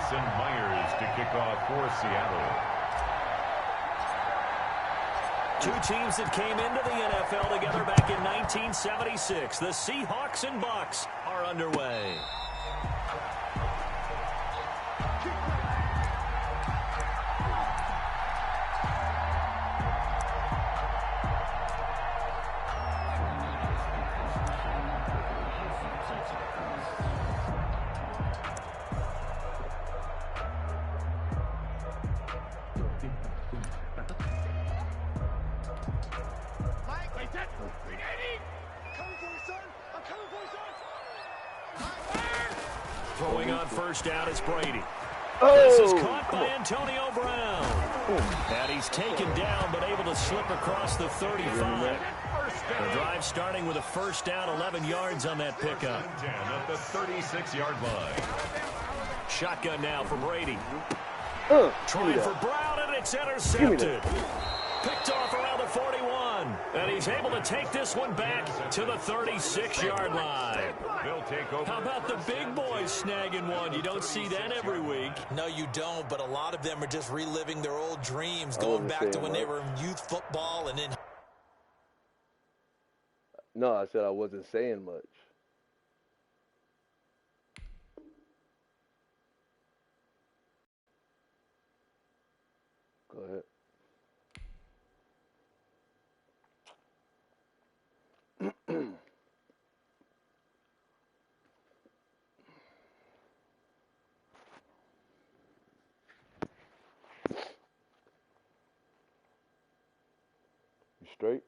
Jason Myers to kick off for Seattle. Two teams that came into the NFL together back in 1976. The Seahawks and Bucks are underway. Throwing on first down is Brady. This is caught by Antonio Brown. And he's taken down but able to slip across the 35. The drive starting with a first down, 11 yards on that pickup. 10 at the 36-yard line. Shotgun now for Brady. Trying for Brown, and it's intercepted. Picked off around the 41. And he's able to take this one back to the 36-yard line. How about the big boys snagging one? You don't see that every week. No, you don't, but a lot of them are just reliving their old dreams, going back to when they were in youth football and then... No, I said I wasn't saying much. Go ahead. You straight?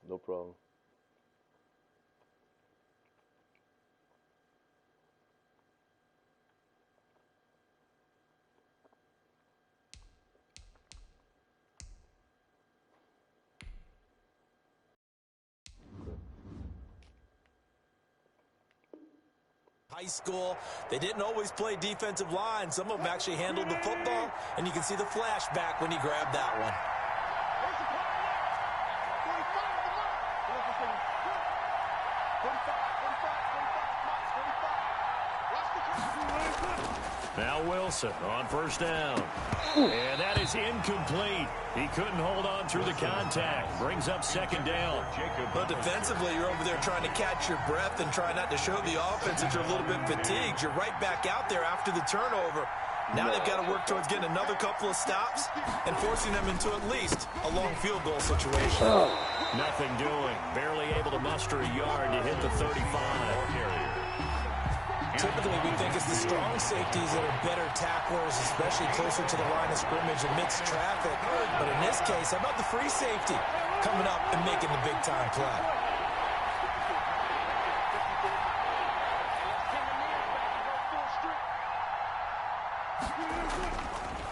No problem. High school, they didn't always play defensive line. Some of them actually handled the football, and you can see the flashback when he grabbed that one. Now Wilson on first down. And that is incomplete. He couldn't hold on through the contact. Brings up second down. But defensively, you're over there trying to catch your breath and try not to show the offense that you're a little bit fatigued. You're right back out there after the turnover. Now they've got to work towards getting another couple of stops and forcing them into at least a long field goal situation. Nothing doing. Barely able to muster a yard to hit the 35. Typically, we think it's the strong safeties that are better tacklers, especially closer to the line of scrimmage amidst traffic. But in this case, how about the free safety coming up and making the big-time play?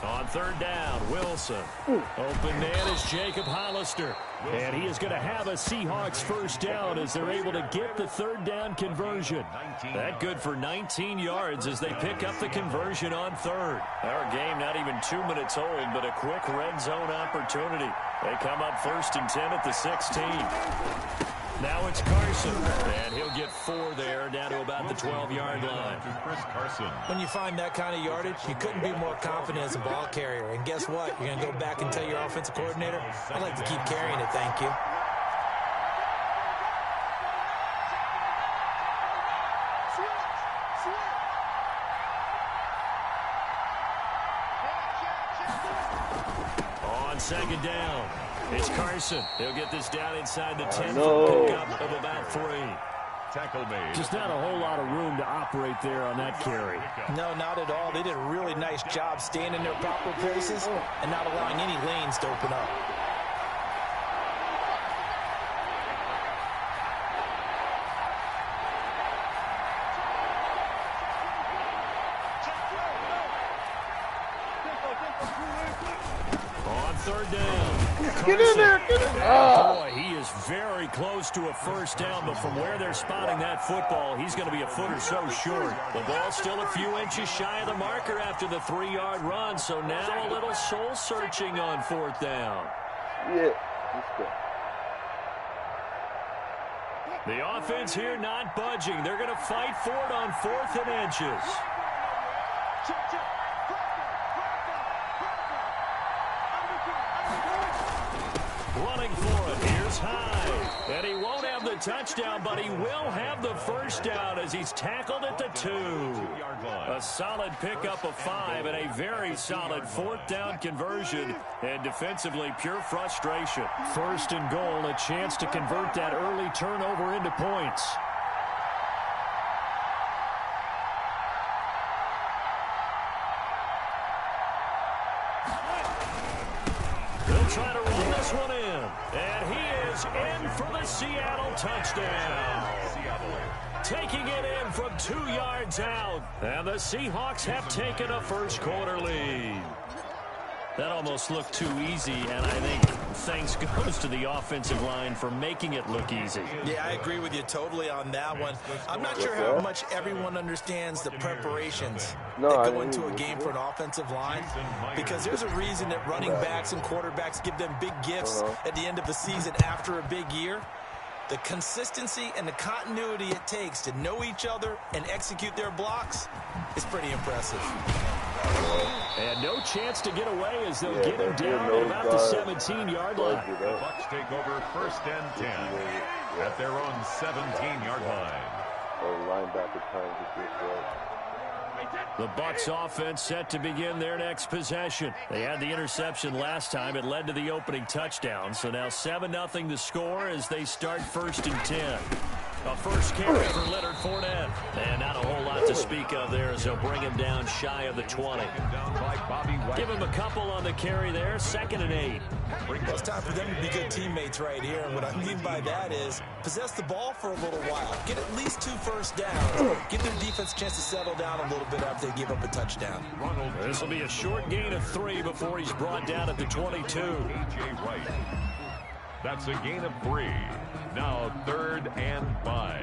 On third down, Wilson. Open man is Jacob Hollister. And he is going to have a Seahawks first down as they're able to get the third down conversion. That good for 19 yards as they pick up the conversion on third. Our game not even 2 minutes old, but a quick red zone opportunity. They come up first and 10 at the 16. Now it's Carson, and he'll get 4 there, down to about the 12-yard line. When you find that kind of yardage, you couldn't be more confident as a ball carrier. And guess what? You're going to go back and tell your offensive coordinator, I'd like to keep carrying it, thank you. On second down, it's Carson. He'll get this down inside the 10 for a pickup of about 3. Tackle made. Just not a whole lot of room to operate there on that carry. No, not at all. They did a really nice job staying in their proper places and not allowing any lanes to open up. On third down. Get in there. Get in there. Boy, he is very close to a first down, but from where they're spotting that football, he's going to be a foot or so short. The ball's still a few inches shy of the marker after the 3-yard run, so now a little soul-searching on fourth down. Yeah, let's go. The offense here not budging. They're going to fight for it on 4th and inches. Running for it. Here's Hyde. And he won't have the touchdown, but he will have the first down as he's tackled at the 2. A solid pickup of 5 and a very solid 4th down conversion. And defensively, pure frustration. 1st and goal, a chance to convert that early turnover into points. They'll try to run this one in. And he is in for the Seattle touchdown. Taking it in from 2 yards out. And the Seahawks have taken a first quarter lead. That almost looked too easy, and I think thanks goes to the offensive line for making it look easy. Yeah, I agree with you totally on that one. I'm not sure how much everyone understands the preparations that go into a game for an offensive line, because there's a reason that running backs and quarterbacks give them big gifts at the end of the season after a big year. The consistency and the continuity it takes to know each other and execute their blocks is pretty impressive. And no chance to get away as they'll get him down at about the 17-yard line. The Bucs take over 1st and 10 at their own 17-yard line. The Bucs offense set to begin their next possession. They had the interception last time. It led to the opening touchdown. So now 7-0 the score as they start 1st and 10. A first carry for Leonard Fournette. And not a whole lot to speak of there as they'll bring him down shy of the 20. Give him a couple on the carry there. 2nd and 8. Well, it's time for them to be good teammates right here. And what I mean by that is possess the ball for a little while. Get at least 2 first downs. Give their defense a chance to settle down a little bit after they give up a touchdown. This will be a short gain of 3 before he's brought down at the 22. That's a gain of 3. Now 3rd and 5.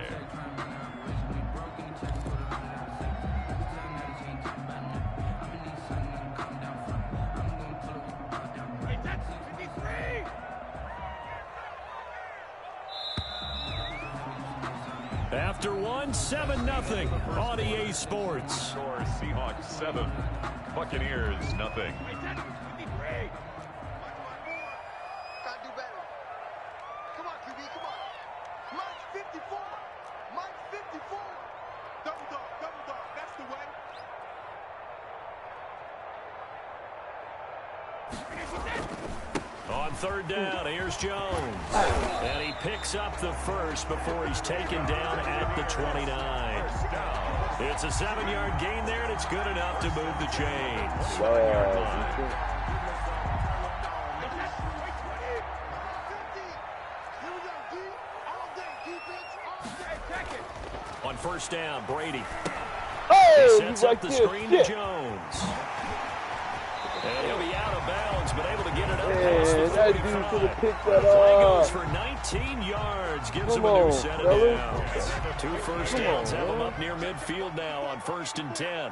After 1, 7-0 on EA Sports. Score Seahawks 7, Buccaneers 0. On 3rd down, here's Jones. And he picks up the first before he's taken down at the 29. It's a 7-yard gain there, and it's good enough to move the chains. On 1st down, Brady. He sets up the screen to Jones. And he'll be out of bounds, but able to get it up past the 45. The play goes for 19 yards, gives him a new set of downs. 2 first downs have him up near midfield now on 1st and 10.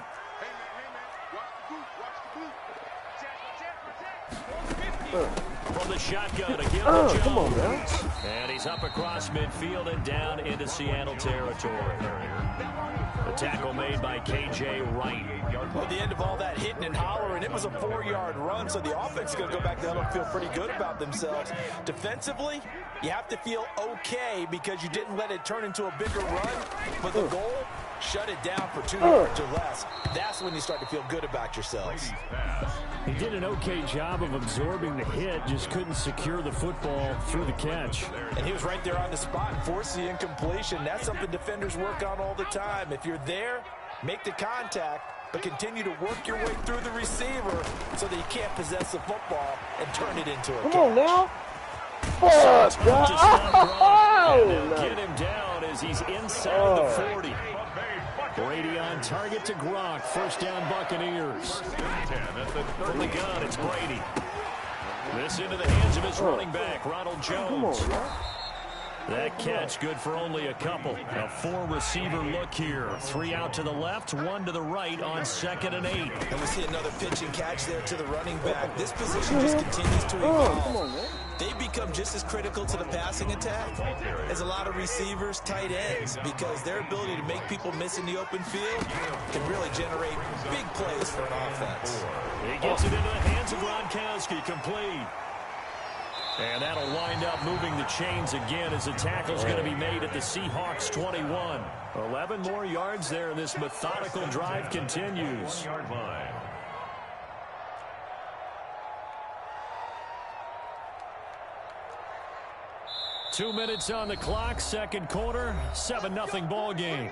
From the shotgun, again to Jones. And he's up across midfield and down into Seattle territory. The tackle made by K.J. Wright. Well, at the end of all that hitting and hollering, it was a 4-yard run, so the offense is going to go back down and feel pretty good about themselves. Defensively, you have to feel okay because you didn't let it turn into a bigger run, but the goal, shut it down for 2 yards or less. That's when you start to feel good about yourselves. He did an okay job of absorbing the hit, just couldn't secure the football through the catch. And he was right there on the spot and forced the incompletion. That's something defenders work on all the time. If you're there, make the contact, but continue to work your way through the receiver so that you can't possess the football and turn it into a catch. Come on now. And they'll get him down as he's inside the 40. Brady on target to Gronk. First down, Buccaneers. 10 at the 30. From the gun, it's Brady. This into the hands of his running back, Ronald Jones. That catch good for only a couple. A 4-receiver look here. 3 out to the left, 1 to the right on 2nd and 8. And we see another pitch and catch there to the running back. This position just continues to evolve. They become just as critical to the passing attack as a lot of receivers, tight ends, because their ability to make people miss in the open field can really generate big plays for an offense. He gets it into the hands of Gronkowski, complete. And that'll wind up moving the chains again as the tackle's going to be made at the Seahawks 21. 11 more yards there, and this methodical drive continues. 1-yard line. Two minutes on the clock, second quarter, 7-0 ball game.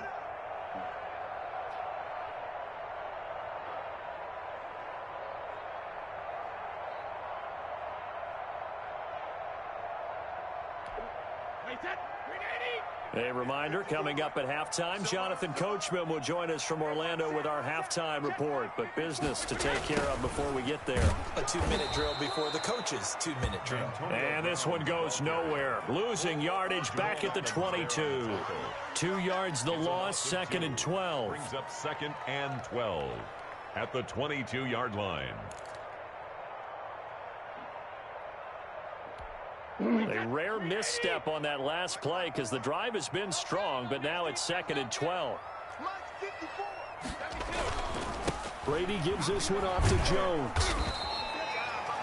A reminder, coming up at halftime, Jonathan Coachman will join us from Orlando with our halftime report. But business to take care of before we get there. A 2-minute drill before the coach's 2-minute drill. And this one goes nowhere. Losing yardage back at the 22. 2 yards the loss, 2nd and 12. Brings up 2nd and 12 at the 22-yard line. A rare misstep on that last play because the drive has been strong, but now it's 2nd and 12. Brady gives this one off to Jones.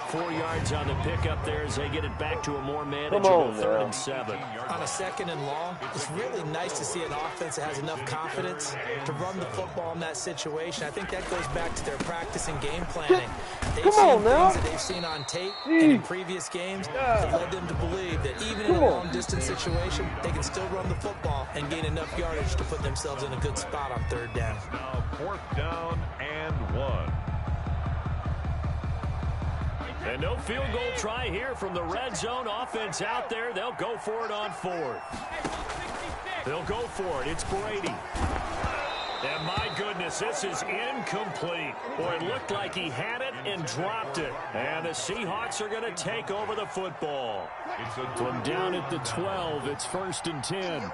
4 yards on the pickup there as they get it back to a more manageable 3rd and 7. On a 2nd and long, it's really nice to see an offense that has enough confidence to run the football in that situation. I think that goes back to their practice and game planning. They've seen things that they've seen on tape and in previous games that led them to believe that even in a long-distance situation, they can still run the football and gain enough yardage to put themselves in a good spot on 3rd down. Now 4th down and 1. And no field goal try here from the red zone offense out there. They'll go for it on 4th. They'll go for it. It's Brady. And my goodness, this is incomplete. Boy, it looked like he had it and dropped it. And the Seahawks are going to take over the football. From down at the 12, it's 1st and 10.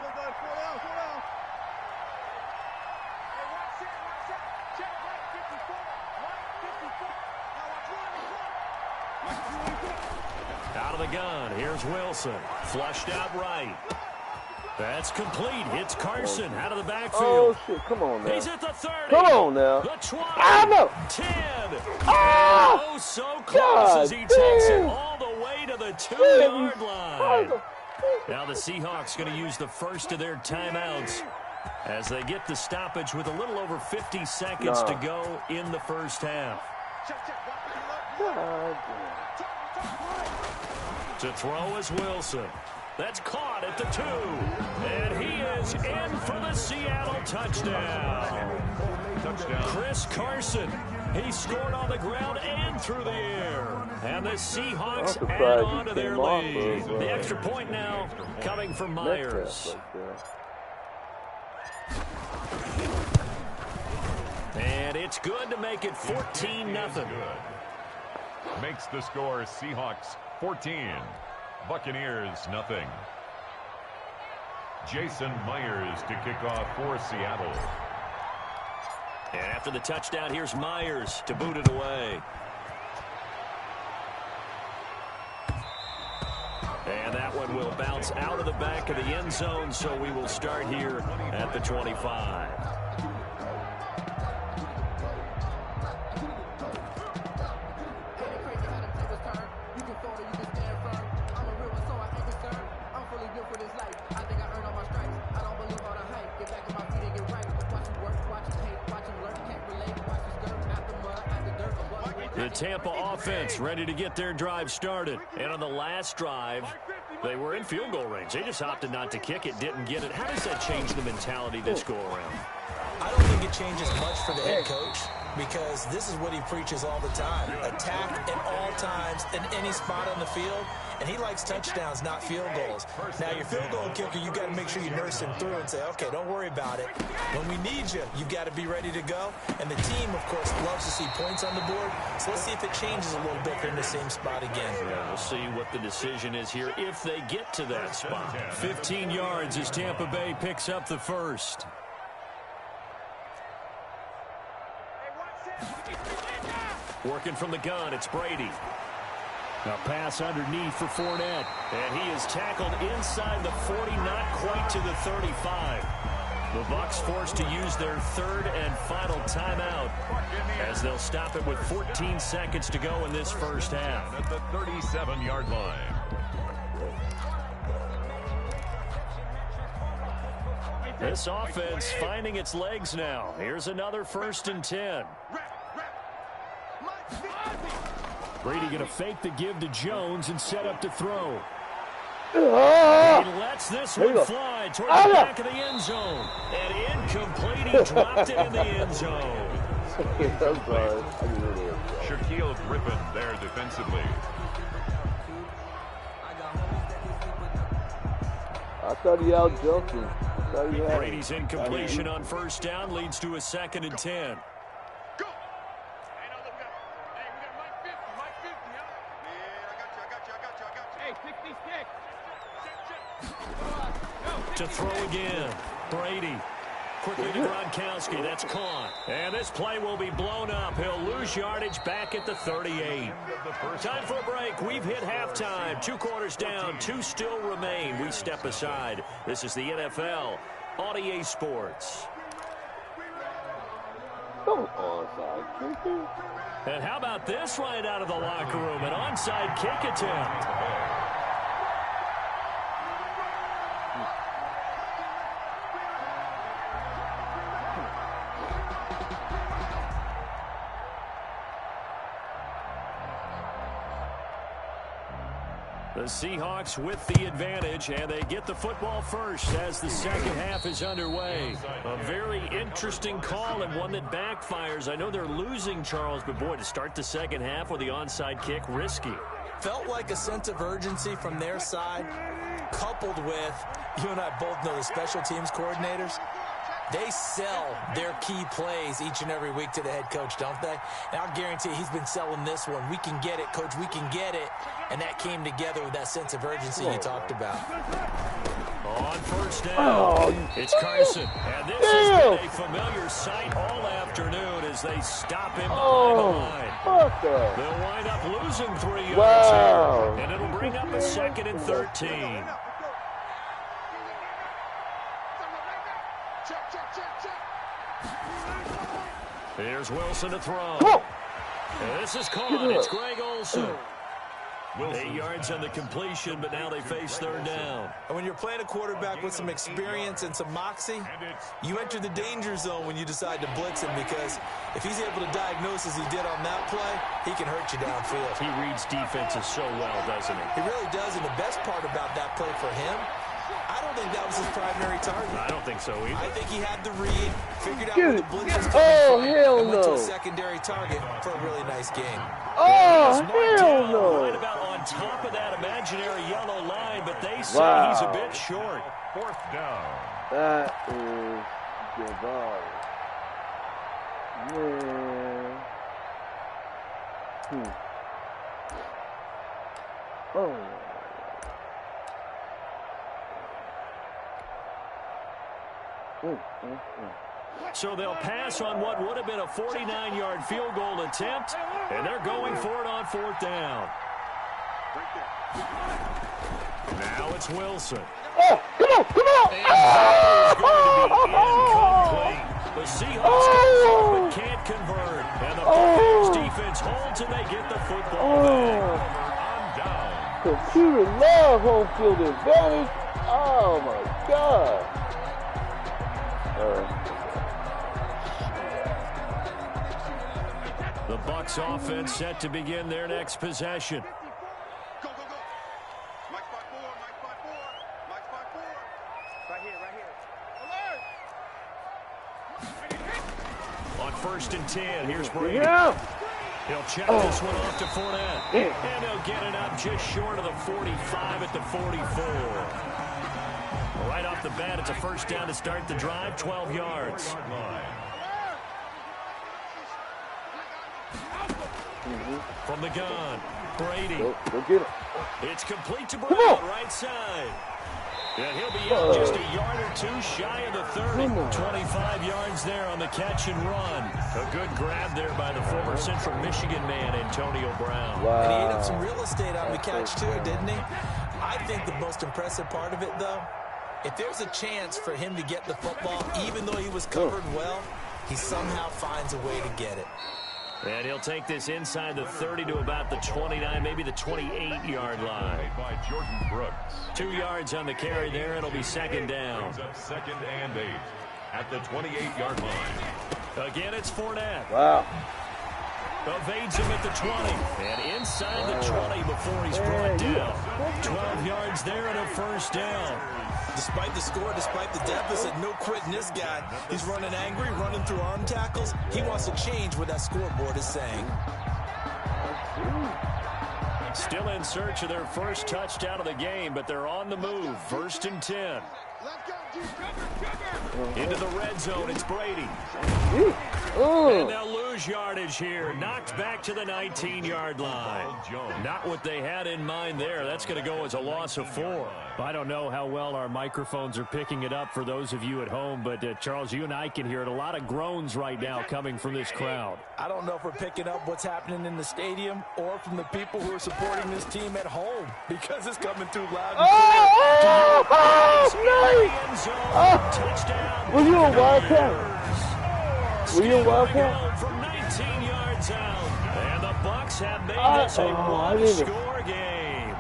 Out of the gun, here's Wilson. Flushed out right. That's complete. It's Carson out of the backfield. Oh, shit. Come on now. He's at the 30. Come on now. The 20. I know. 10. Ah! Oh, so close God as he takes it damn. all the way to the 2-yard line. Now the Seahawks going to use the first of their timeouts as they get the stoppage with a little over 50 seconds to go in the first half. To throw is Wilson. That's caught at the 2. And he is in for the Seattle touchdown. Chris Carson. He scored on the ground and through the air. And the Seahawks add on to their lead. The extra point now coming from Myers. And it's good to make it 14-0. Makes the score Seahawks 14. Buccaneers nothing. Jason Myers to kick off for Seattle. And after the touchdown, here's Myers to boot it away. And that one will bounce out of the back of the end zone, so we will start here at the 25. The Tampa offense ready to get their drive started. And on the last drive, they were in field goal range. They just opted not to kick it, didn't get it. How does that change the mentality this go around? I don't think it changes much for the head coach, because this is what he preaches all the time. Attack at all times in any spot on the field, and he likes touchdowns, not field goals. Now, your field goal kicker, you got to make sure you nurse him through and say, okay, don't worry about it. When we need you, you got to be ready to go. And the team, of course, loves to see points on the board. So let's see if it changes a little bit. They're in the same spot again. Yeah, we'll see what the decision is here if they get to that spot. 15 yards as Tampa Bay picks up the first. Working from the gun, it's Brady. A pass underneath for Fournette. And he is tackled inside the 40, not quite to the 35. The Bucs forced to use their third and final timeout as they'll stop it with 14 seconds to go in this first half. At the 37-yard line. This offense finding its legs now. Here's another 1st and 10. Brady going to fake the give to Jones and set up to throw. He lets this one fly toward the back of the end zone. And incomplete. He dropped it in the end zone. Shaquille Griffin there defensively. I thought he out-jumped him. Brady's incompletion on 1st down leads to a 2nd and 10. To throw again. Brady. Quickly to Gronkowski. That's caught. And this play will be blown up. He'll lose yardage back at the 38. Time for a break. We've hit halftime. 2 quarters down. 2 still remain. We step aside. This is the NFL on EA Sports. And how about this right out of the locker room? An onside kick attempt. The Seahawks with the advantage, and they get the football first as the second half is underway. A very interesting call and one that backfires. I know they're losing, Charles, but boy, to start the second half with the onside kick, risky. Felt like a sense of urgency from their side, coupled with, you and I both know the special teams coordinators. They sell their key plays each and every week to the head coach, don't they? And I'll guarantee you he's been selling this one. We can get it, coach, we can get it. And that came together with that sense of urgency you talked about. On 1st down, it's Carson. And this has been a familiar sight all afternoon as they stop him behind the line. They'll wind up losing 3 yards here. And it'll bring up a 2nd and 13. Here's Wilson to throw. This is caught. It's Greg Olsen. 8 yards on the completion, but now they face 3rd down. And when you're playing a quarterback with some experience and some moxie, you enter the danger zone when you decide to blitz him, because if he's able to diagnose as he did on that play, he can hurt you downfield. He reads defenses so well, doesn't he? He really does, and the best part about that play for him, I don't think that was his primary target. I don't think so either. I think he had the read, figured out where the blitz was coming from, and went to a secondary target for a really nice game. Hell no. Right about on top of that imaginary yellow line, but they say he's a bit short. 4th down. That is divine. Man. Oh. So they'll pass on what would have been a 49-yard field goal attempt, and they're going for it on 4th down. Now it's Wilson. Oh, come on, come on! And that is going to be incomplete. The Seahawks but can't convert, and the Buccaneers defense holds and they get the football back. Computer love home field advantage. Oh my God. The Bucs offense set to begin their next possession. Go, go, go. Mike spot 4, Mike spot 4, Mike spot 4. Right here, right here. Alert! first and 10. Here's Brady. Yeah. He'll check this one off to Fournette. And he'll get it up just short of the 45 at the 44. Right off the bat, it's a first down to start the drive, 12 yards. From the gun, Brady. Go get it. It's complete to Brown, right side. And he'll be out just a yard or two shy of the 30. 25 yards there on the catch and run. A good grab there by the former Central Michigan man, Antonio Brown. Wow. And he ate up some real estate on the catch, too, didn't he? I think the most impressive part of it, though, if there's a chance for him to get the football, even though he was covered well, he somehow finds a way to get it. And he'll take this inside the 30 to about the 29, maybe the 28-yard line. By Jordan Brooks. 2 yards on the carry there. It'll be second down. Second and 8 at the 28-yard line. Again, it's Fournette. Wow. Evades him at the 20. And inside the 20 before he's brought down. 12 yards there and a first down. Despite the score, despite the deficit, no quitting this guy. He's running angry, running through arm tackles. He wants to change what that scoreboard is saying. Still in search of their first touchdown of the game, but they're on the move. First and 10. Into the red zone, it's Brady. And they'll lose yardage here. Knocked back to the 19-yard line. Not what they had in mind there. That's going to go as a loss of 4. I don't know how well our microphones are picking it up for those of you at home, but Charles, you and I can hear it. A lot of groans right now coming from this crowd. I don't know if we're picking up what's happening in the stadium or from the people who are supporting this team at home, because it's coming through loud and clear. Touchdown. Were you a Wildcat? Were you a Wildcat? From 19 yards out. And the Bucs have made this a one-score game.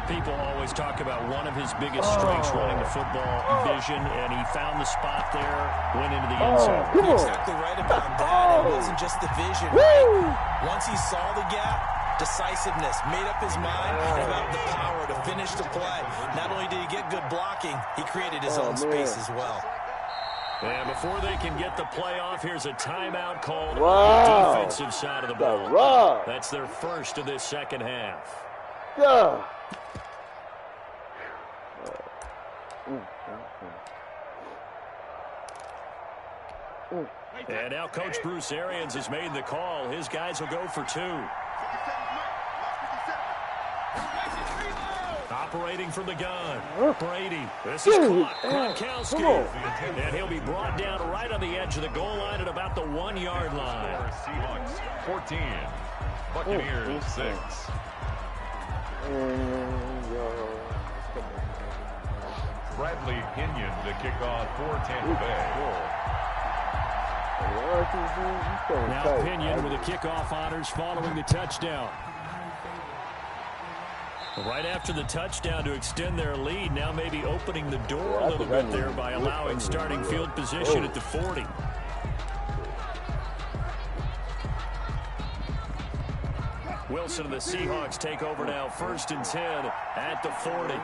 People always talk about one of his biggest strengths running the football, vision, and he found the spot there, went into the end zone. You're exactly right about that. It wasn't just the vision, right? Once he saw the gap, decisiveness, made up his mind about the power to finish the play. Not only did he get good blocking, he created his own space as well. And before they can get the play off, here's a timeout called on the defensive side of the ball. That's their first of this second half. Yeah. And now Coach Bruce Arians has made the call. His guys will go for 2. Operating from the gun. Brady. This is caught. Gronkowski. And he'll be brought down right on the edge of the goal line at about the 1-yard line. Seahawks 14. Buccaneers 6. Bradley Pinion to kick off for Tampa Bay. Now Pinion with the kickoff honors following the touchdown. Right after the touchdown to extend their lead, now maybe opening the door a little bit there by allowing starting field position at the 40. Wilson and the Seahawks take over now, first and 10 at the 40.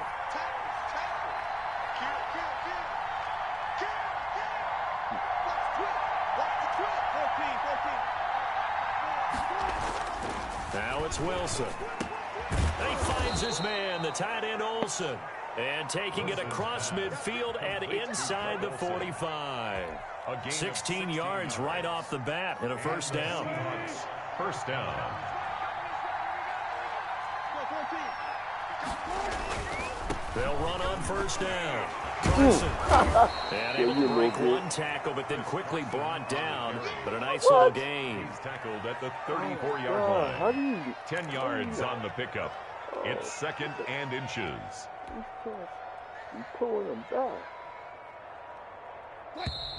Now it's Wilson. He finds his man, the tight end Olsen. And taking it across midfield and inside the 45. 16 yards right off the bat and a first down. First down. They'll run on first down. Carson. And able to break one tackle, but then quickly brought down. But a nice little gain. He's tackled at the 34-yard line. 10 yards on the pickup. It's second and inches. He's pulling him back.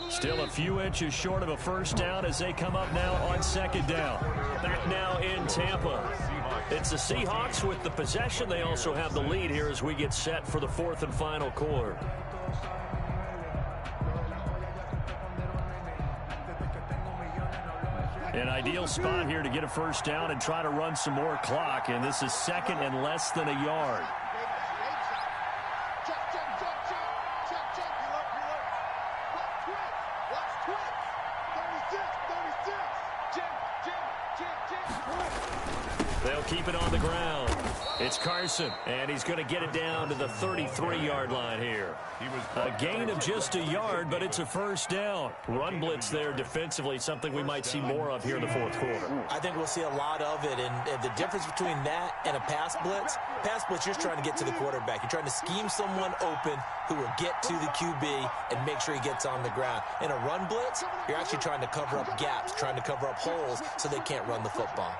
Still a few inches short of a first down as they come up now on second down. Back now in Tampa. It's the Seahawks with the possession. They also have the lead here as we get set for the fourth and final quarter. An ideal spot here to get a first down and try to run some more clock. And this is second and less than a yard. keep it on the ground. It's Carson, and he's going to get it down to the 33-yard line here. A gain of just a yard, but it's a first down. Run blitz there defensively, something we might see more of here in the fourth quarter. I think we'll see a lot of it, and the difference between that and a pass blitz, you're trying to get to the quarterback. You're trying to scheme someone open who will get to the QB and make sure he gets on the ground. In a run blitz, you're actually trying to cover up gaps, trying to cover up holes so they can't run the football.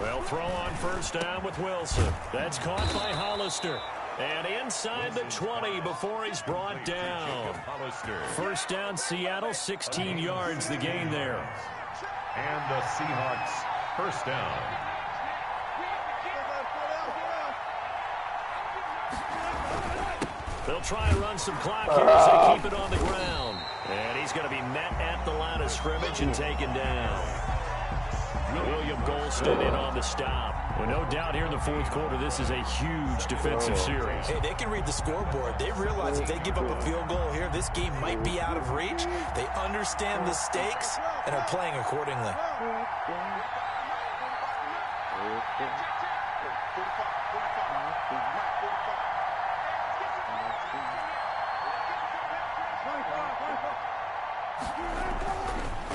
They'll throw on first down with Wilson. That's caught by Hollister. And inside the 20 before he's brought down. First down, Seattle, 16 yards the gain there. And the Seahawks first down. They'll try and run some clock here as they keep it on the ground. And he's going to be met at the line of scrimmage and taken down. William Golston in on the stop. Well, no doubt here in the fourth quarter, this is a huge defensive series. Hey, they can read the scoreboard. They realize if they give up a field goal here, this game might be out of reach. They understand the stakes and are playing accordingly.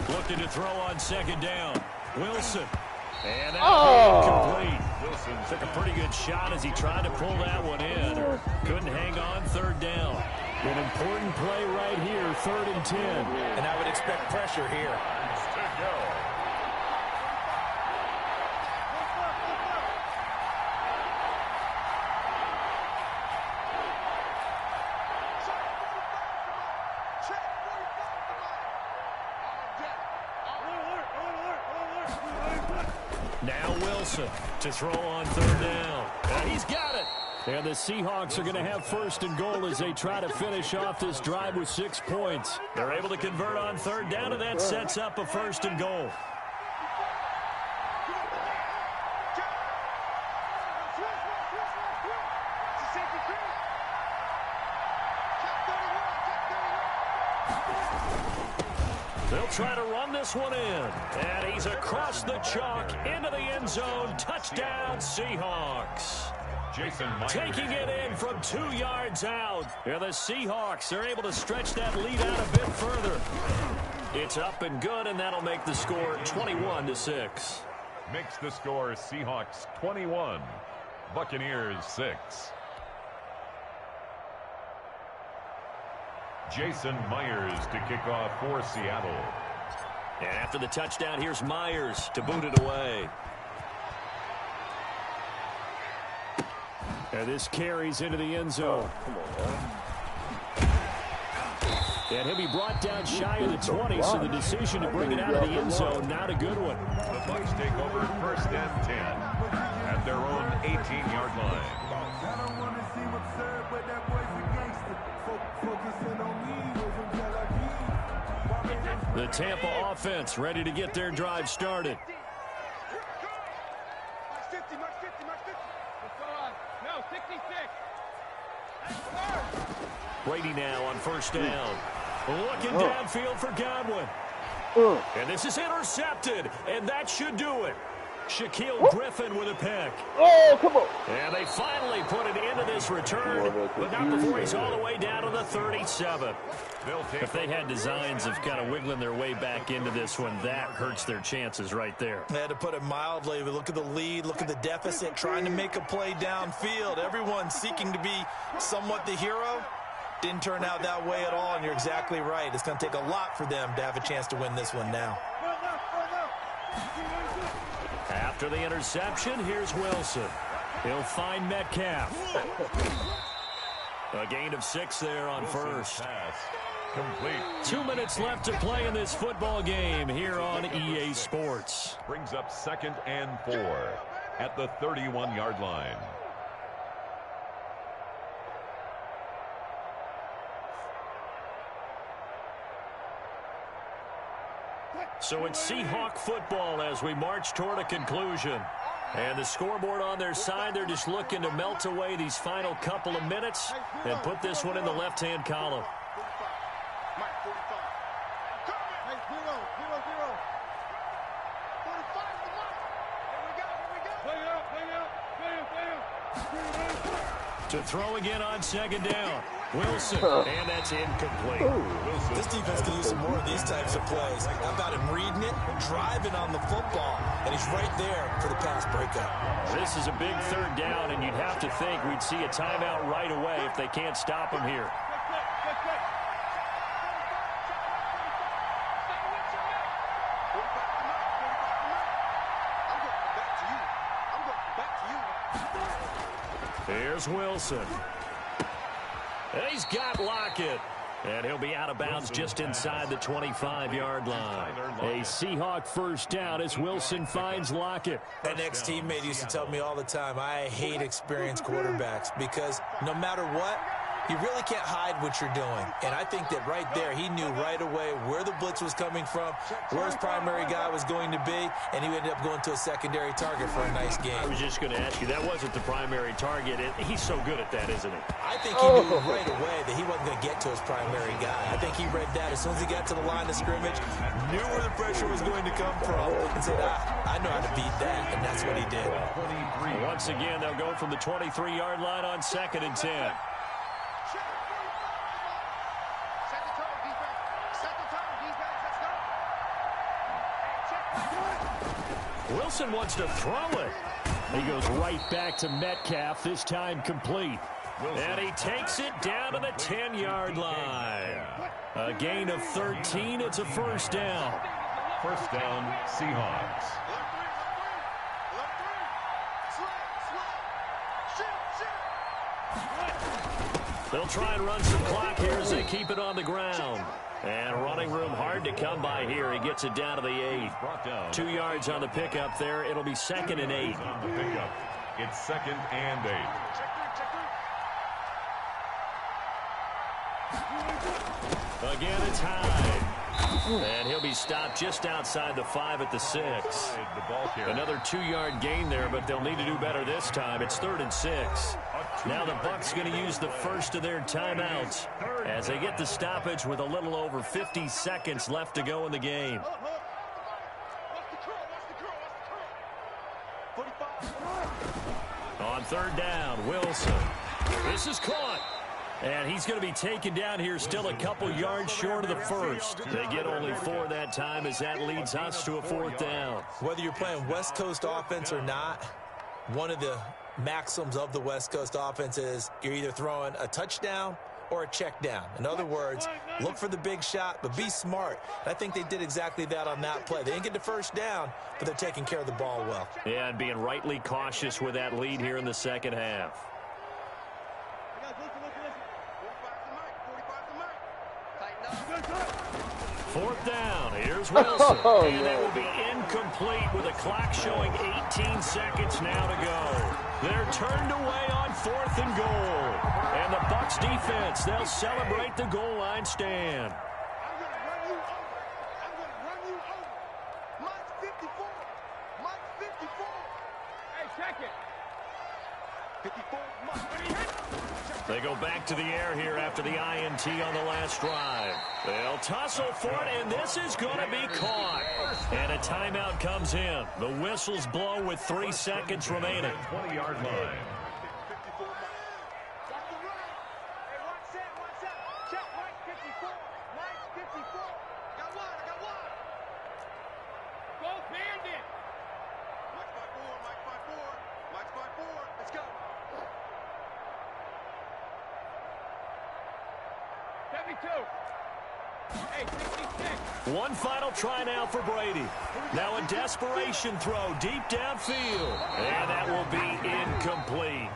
Looking to throw on second down. Wilson. And that's complete. Wilson took a pretty good shot as he tried to pull that one in. Couldn't hang on third down. An important play right here, 3rd and 10. And I would expect pressure here. Now Wilson to throw on third down. And he's got it. And the Seahawks are going to have first and goal as they try to finish off this drive with 6 points. They're able to convert on third down, and that sets up a first and goal. They'll try to run this one in. And he's across the chalk into the end zone. Touchdown, Seahawks. Jason Myers. Taking it in from 2 yards out. And the Seahawks are able to stretch that lead out a bit further. It's up and good, and that'll make the score 21-6. Makes the score Seahawks 21, Buccaneers 6. Jason Myers to kick off for Seattle. And after the touchdown, here's Myers to boot it away. And this carries into the end zone. And he'll be brought down shy of the 20, so the decision to bring it out of the end zone, not a good one. The Bucs take over 1st and 10 at their own 18-yard line. The Tampa offense ready to get their drive started. Brady now on first down. Looking downfield for Godwin. And this is intercepted, and that should do it. Shaquille Griffin with a pick. Oh, come on. And they finally put it into this return, but not before he's all the way down to the 37. If they had designs of kind of wiggling their way back into this one, that hurts their chances right there. They had to put it mildly. But look at the lead, look at the deficit, trying to make a play downfield. Everyone seeking to be somewhat the hero. Didn't turn out that way at all, and you're exactly right. It's going to take a lot for them to have a chance to win this one now. After the interception, here's Wilson. He'll find Metcalf. A gain of 6 there on first. Complete. 2 minutes left to play in this football game here on EA Sports. Brings up 2nd and 4 at the 31-yard line. So it's Seahawk football as we march toward a conclusion. And the scoreboard on their side, they're just looking to melt away these final couple of minutes and put this one in the left-hand column. To throw again on second down. Wilson, and that's incomplete. This defense can use some more of these types of plays. How about him reading it, driving on the football, and he's right there for the pass breakup. This is a big third down, and you'd have to think we'd see a timeout right away if they can't stop him here. Here's Wilson. He's got Lockett. And he'll be out of bounds just inside the 25-yard line. A Seahawk first down as Wilson finds Lockett. An ex-teammate used to tell me all the time, I hate experienced quarterbacks because no matter what, you really can't hide what you're doing. And I think that right there, he knew right away where the blitz was coming from, where his primary guy was going to be, and he ended up going to a secondary target for a nice game. I was just going to ask you, that wasn't the primary target. He's so good at that, isn't he? I think he knew right away that he wasn't going to get to his primary guy. I think he read that as soon as he got to the line of scrimmage, knew where the pressure was going to come from, and said, I know how to beat that, and that's what he did. Once again, they'll go from the 23-yard line on 2nd and 10. Wilson wants to throw it. He goes right back to Metcalf, this time complete. And he takes it down to the 10-yard line. A gain of 13. It's a first down. First down, Seahawks. They'll try and run some clock here as they keep it on the ground. And running room hard to come by here. He gets it down to the 8. 2 yards on the pickup there. It'll be 2nd and 8. On the pickup, it's 2nd and 8. Again, it's Hyde. And he'll be stopped just outside the 5 at the 6. Another 2-yard gain there, but they'll need to do better this time. It's 3rd and 6. Now the Bucs going to use the first of their timeouts as they get the stoppage with a little over 50 seconds left to go in the game. On 3rd down, Wilson. This is caught. And he's going to be taken down here still a couple yards short of the first. They get only 4 that time as that leads us to a 4th down. Whether you're playing West Coast offense or not, one of the maxims of the West Coast offense is you're either throwing a touchdown or a check down. In other words, look for the big shot, but be smart. And I think they did exactly that on that play. They didn't get the first down, but they're taking care of the ball well. Yeah, and being rightly cautious with that lead here in the second half. Fourth down. Here's Wilson. And it will be incomplete with a clock showing 18 seconds now to go. They're turned away on 4th and goal. And the Bucs defense, they'll celebrate the goal line stand. I'm going to run you over. I'm going to run you over. Mine's 54. Mine's 54. Hey, check it. 54. They go back to the air here after the INT on the last drive. They'll tussle for it, and this is going to be caught. And a timeout comes in. The whistles blow with 3 seconds remaining. 20-yard line. One final try now for Brady. Now a desperation throw deep downfield. And that will be incomplete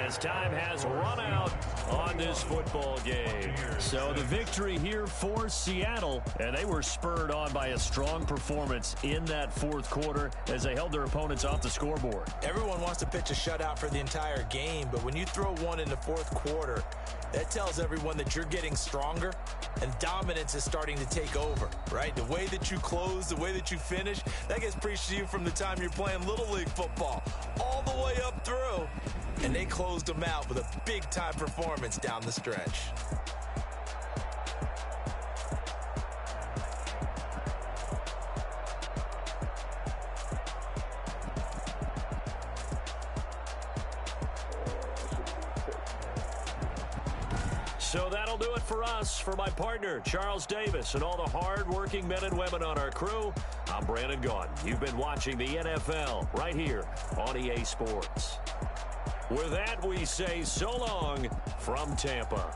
as time has run out on this football game. So the victory here for Seattle, and they were spurred on by a strong performance in that 4th quarter as they held their opponents off the scoreboard. Everyone wants to pitch a shutout for the entire game, but when you throw one in the 4th quarter, that tells everyone that you're getting stronger and dominance is starting to take over, right? The way that you close, the way that you finish, that gets preached to you from the time you're playing Little League football all the way up through. And they closed them out with a big-time performance down the stretch. So that'll do it for us. For my partner, Charles Davis, and all the hard-working men and women on our crew, I'm Brandon Gaudin. You've been watching the NFL right here on EA Sports. With that, we say so long from Tampa.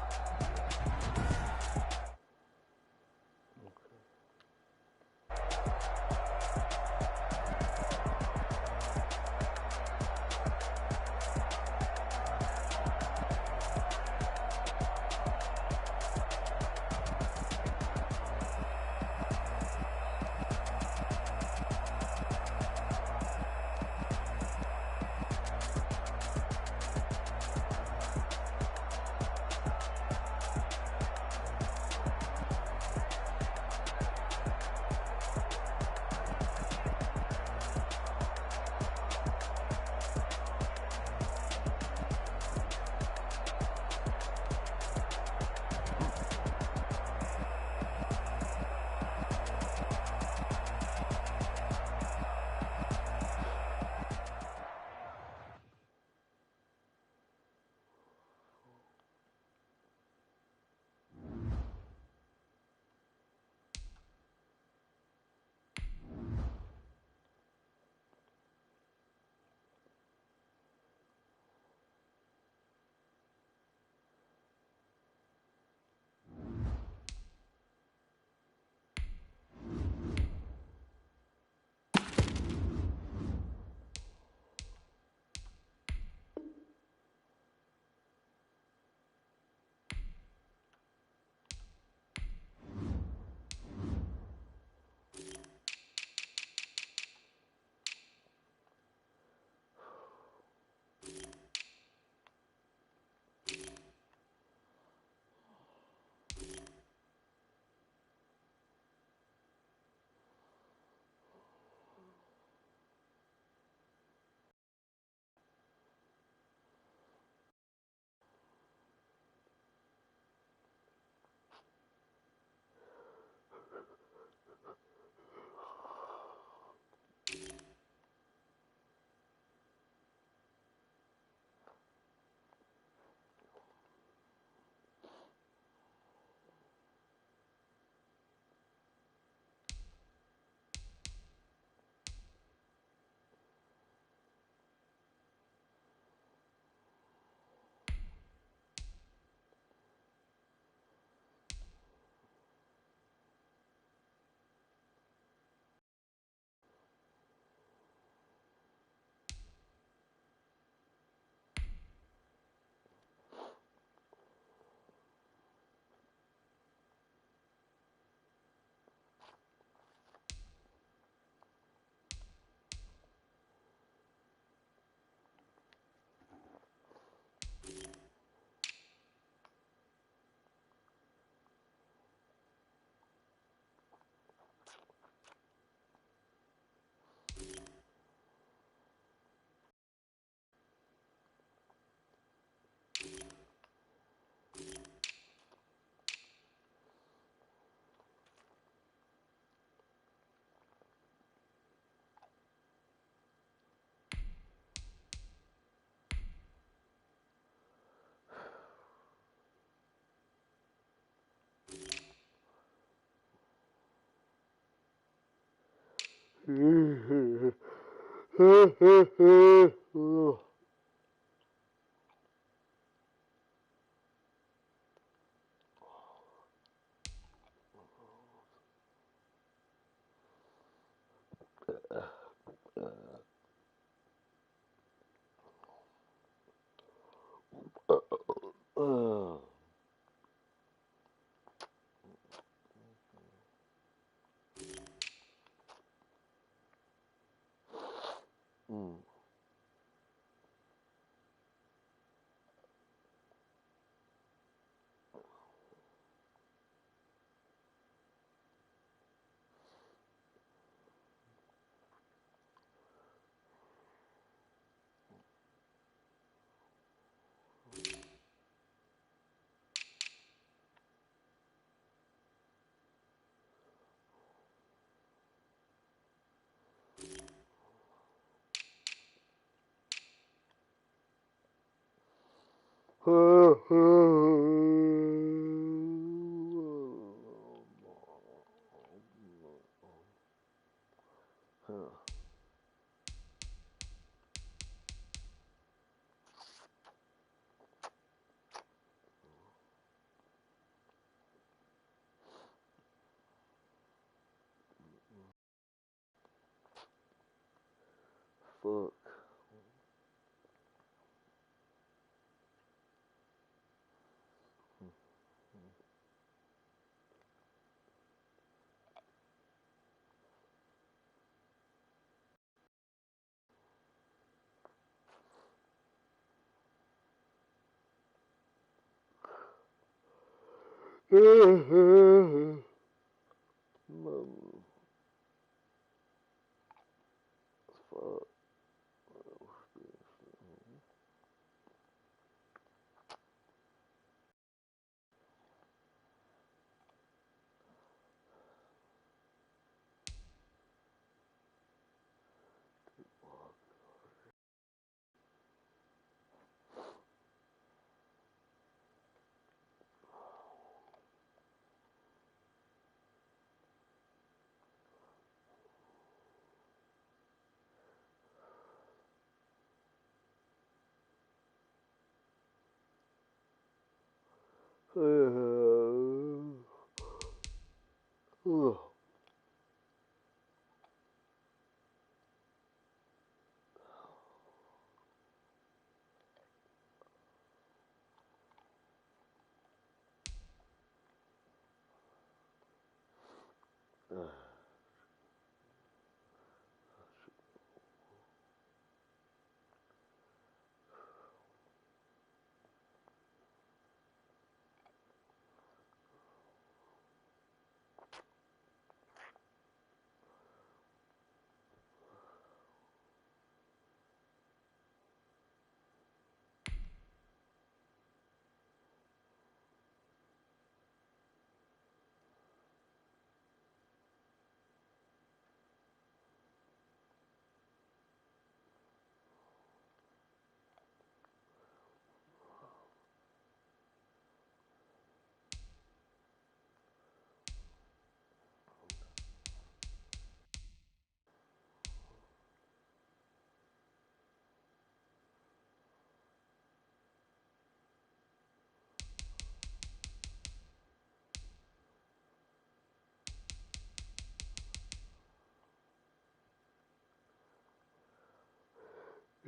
Huh. Fuck. Fuck.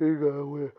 He got win.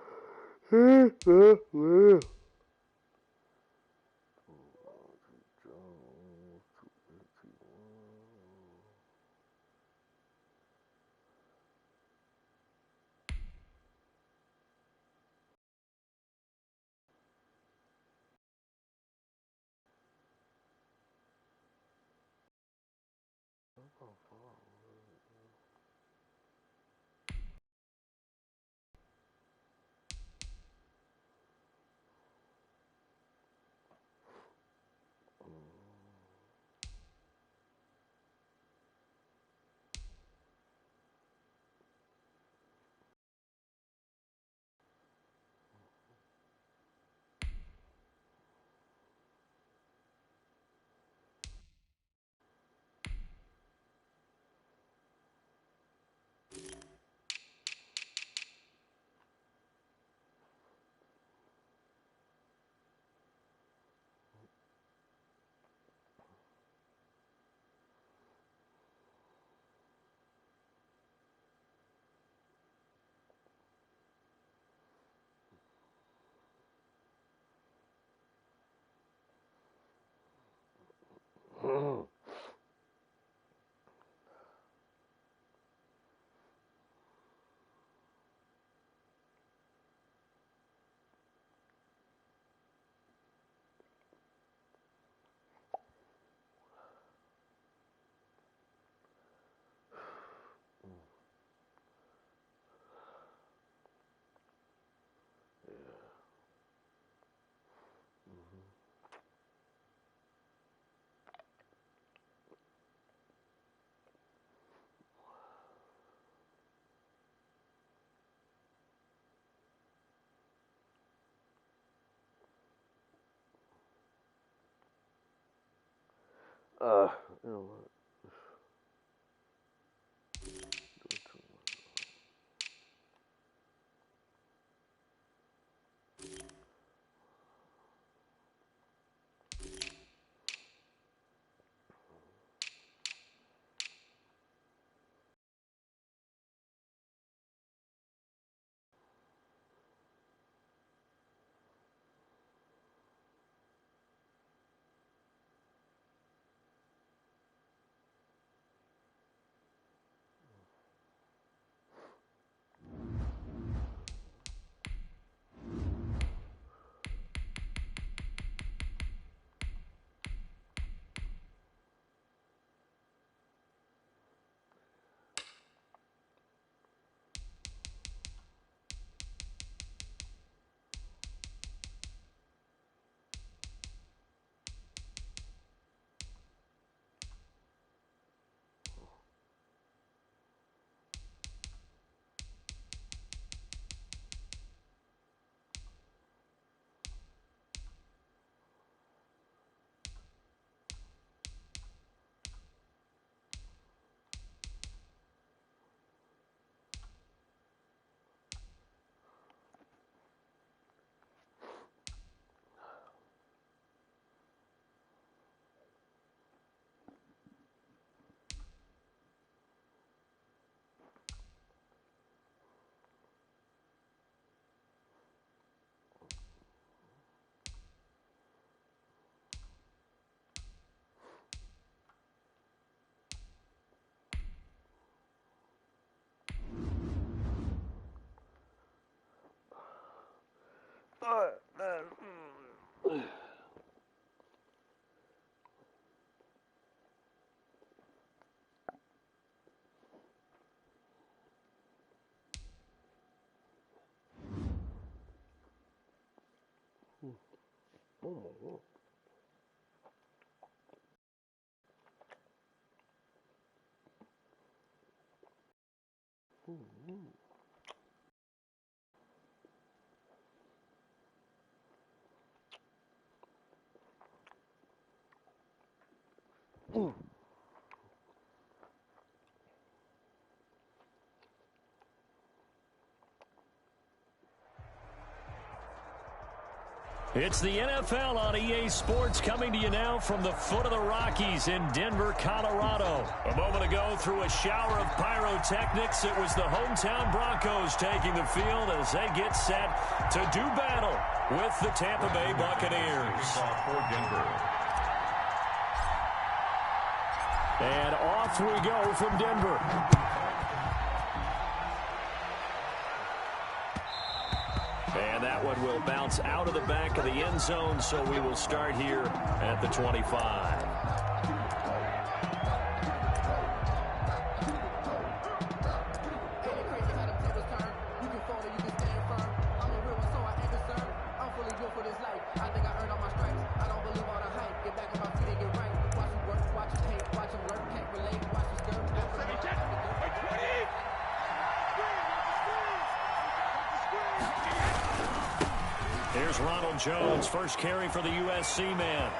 You know what? It's the NFL on EA Sports coming to you now from the foot of the Rockies in Denver, Colorado. A moment ago, through a shower of pyrotechnics, it was the hometown Broncos taking the field as they get set to do battle with the Tampa Bay Buccaneers. For Denver. And off we go from Denver. And that one will bounce out of the back of the end zone, so we will start here at the 25. Jones, first carry for the USC man.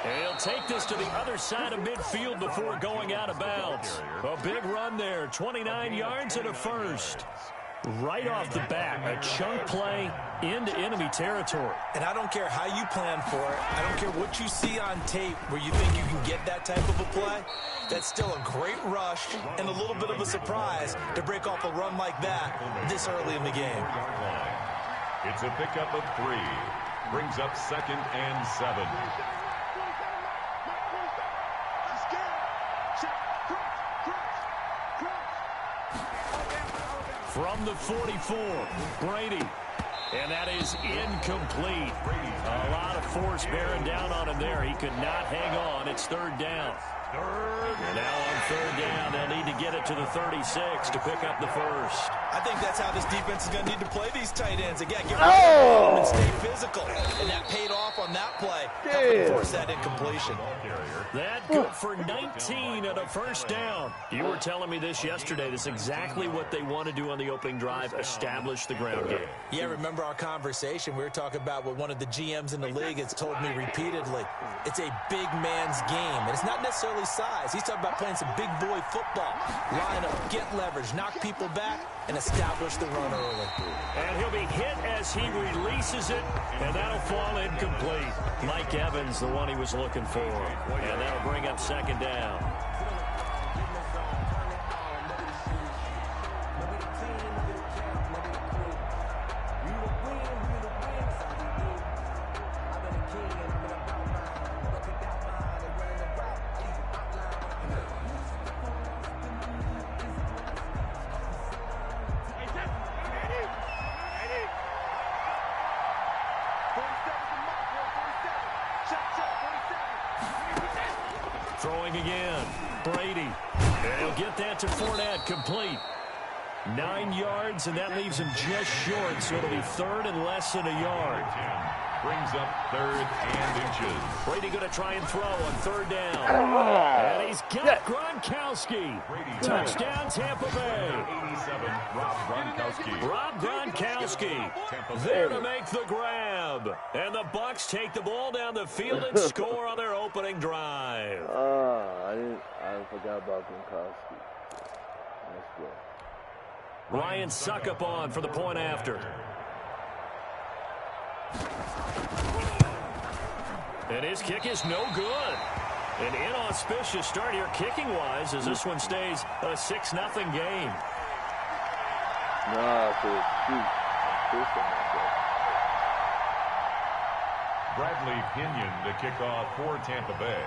And he'll take this to the other side of midfield before going out of bounds. A big run there, 29 yards and a first. Right off the bat, a chunk play into enemy territory. And I don't care how you plan for it. I don't care what you see on tape where you think you can get that type of a play. That's still a great rush and a little bit of a surprise to break off a run like that this early in the game. It's a pickup of 3. Brings up 2nd and 7. From the 44, Brady. And that is incomplete. A lot of force bearing down on him there. He could not hang on. It's 3rd down. And now on 3rd down, they'll need to get it to the 36 to pick up the first. I think that's how this defense is going to need to play these tight ends. Again, get rid of them and stay physical. And that paid off on that play. Helping force that incompletion. That good for 19 and a first down. You were telling me this yesterday. This is exactly what they want to do on the opening drive, establish the ground game. Yeah, remember our conversation? We were talking about what one of the GMs in the league has told me repeatedly. It's a big man's game. And it's not necessarily size. He's talking about playing some big boy football. Line up, get leverage, knock people back, and establish the run early. And he'll be hit as he releases it, and that'll fall incomplete. Mike Evans, the one he was looking for. And that'll bring up 2nd down. Throwing again, Brady. And he'll get that to Fournette, complete. 9 yards, and that leaves him just short, so it'll be 3rd and less than a yard. Brings up 3rd and inches. Brady going to try and throw on 3rd down. And he's got Gronkowski. Touchdown, Tampa Bay. 87, Rob Gronkowski. Rob Gronkowski there to make the grab. And the Bucs take the ball down the field and score on their opening drive. I forgot about Gronkowski. Let's go. Ryan Suckup on for the point after. And his kick is no good. An inauspicious start here kicking-wise as this one stays a 6-0 game. Bradley Pinion to kick off for Tampa Bay.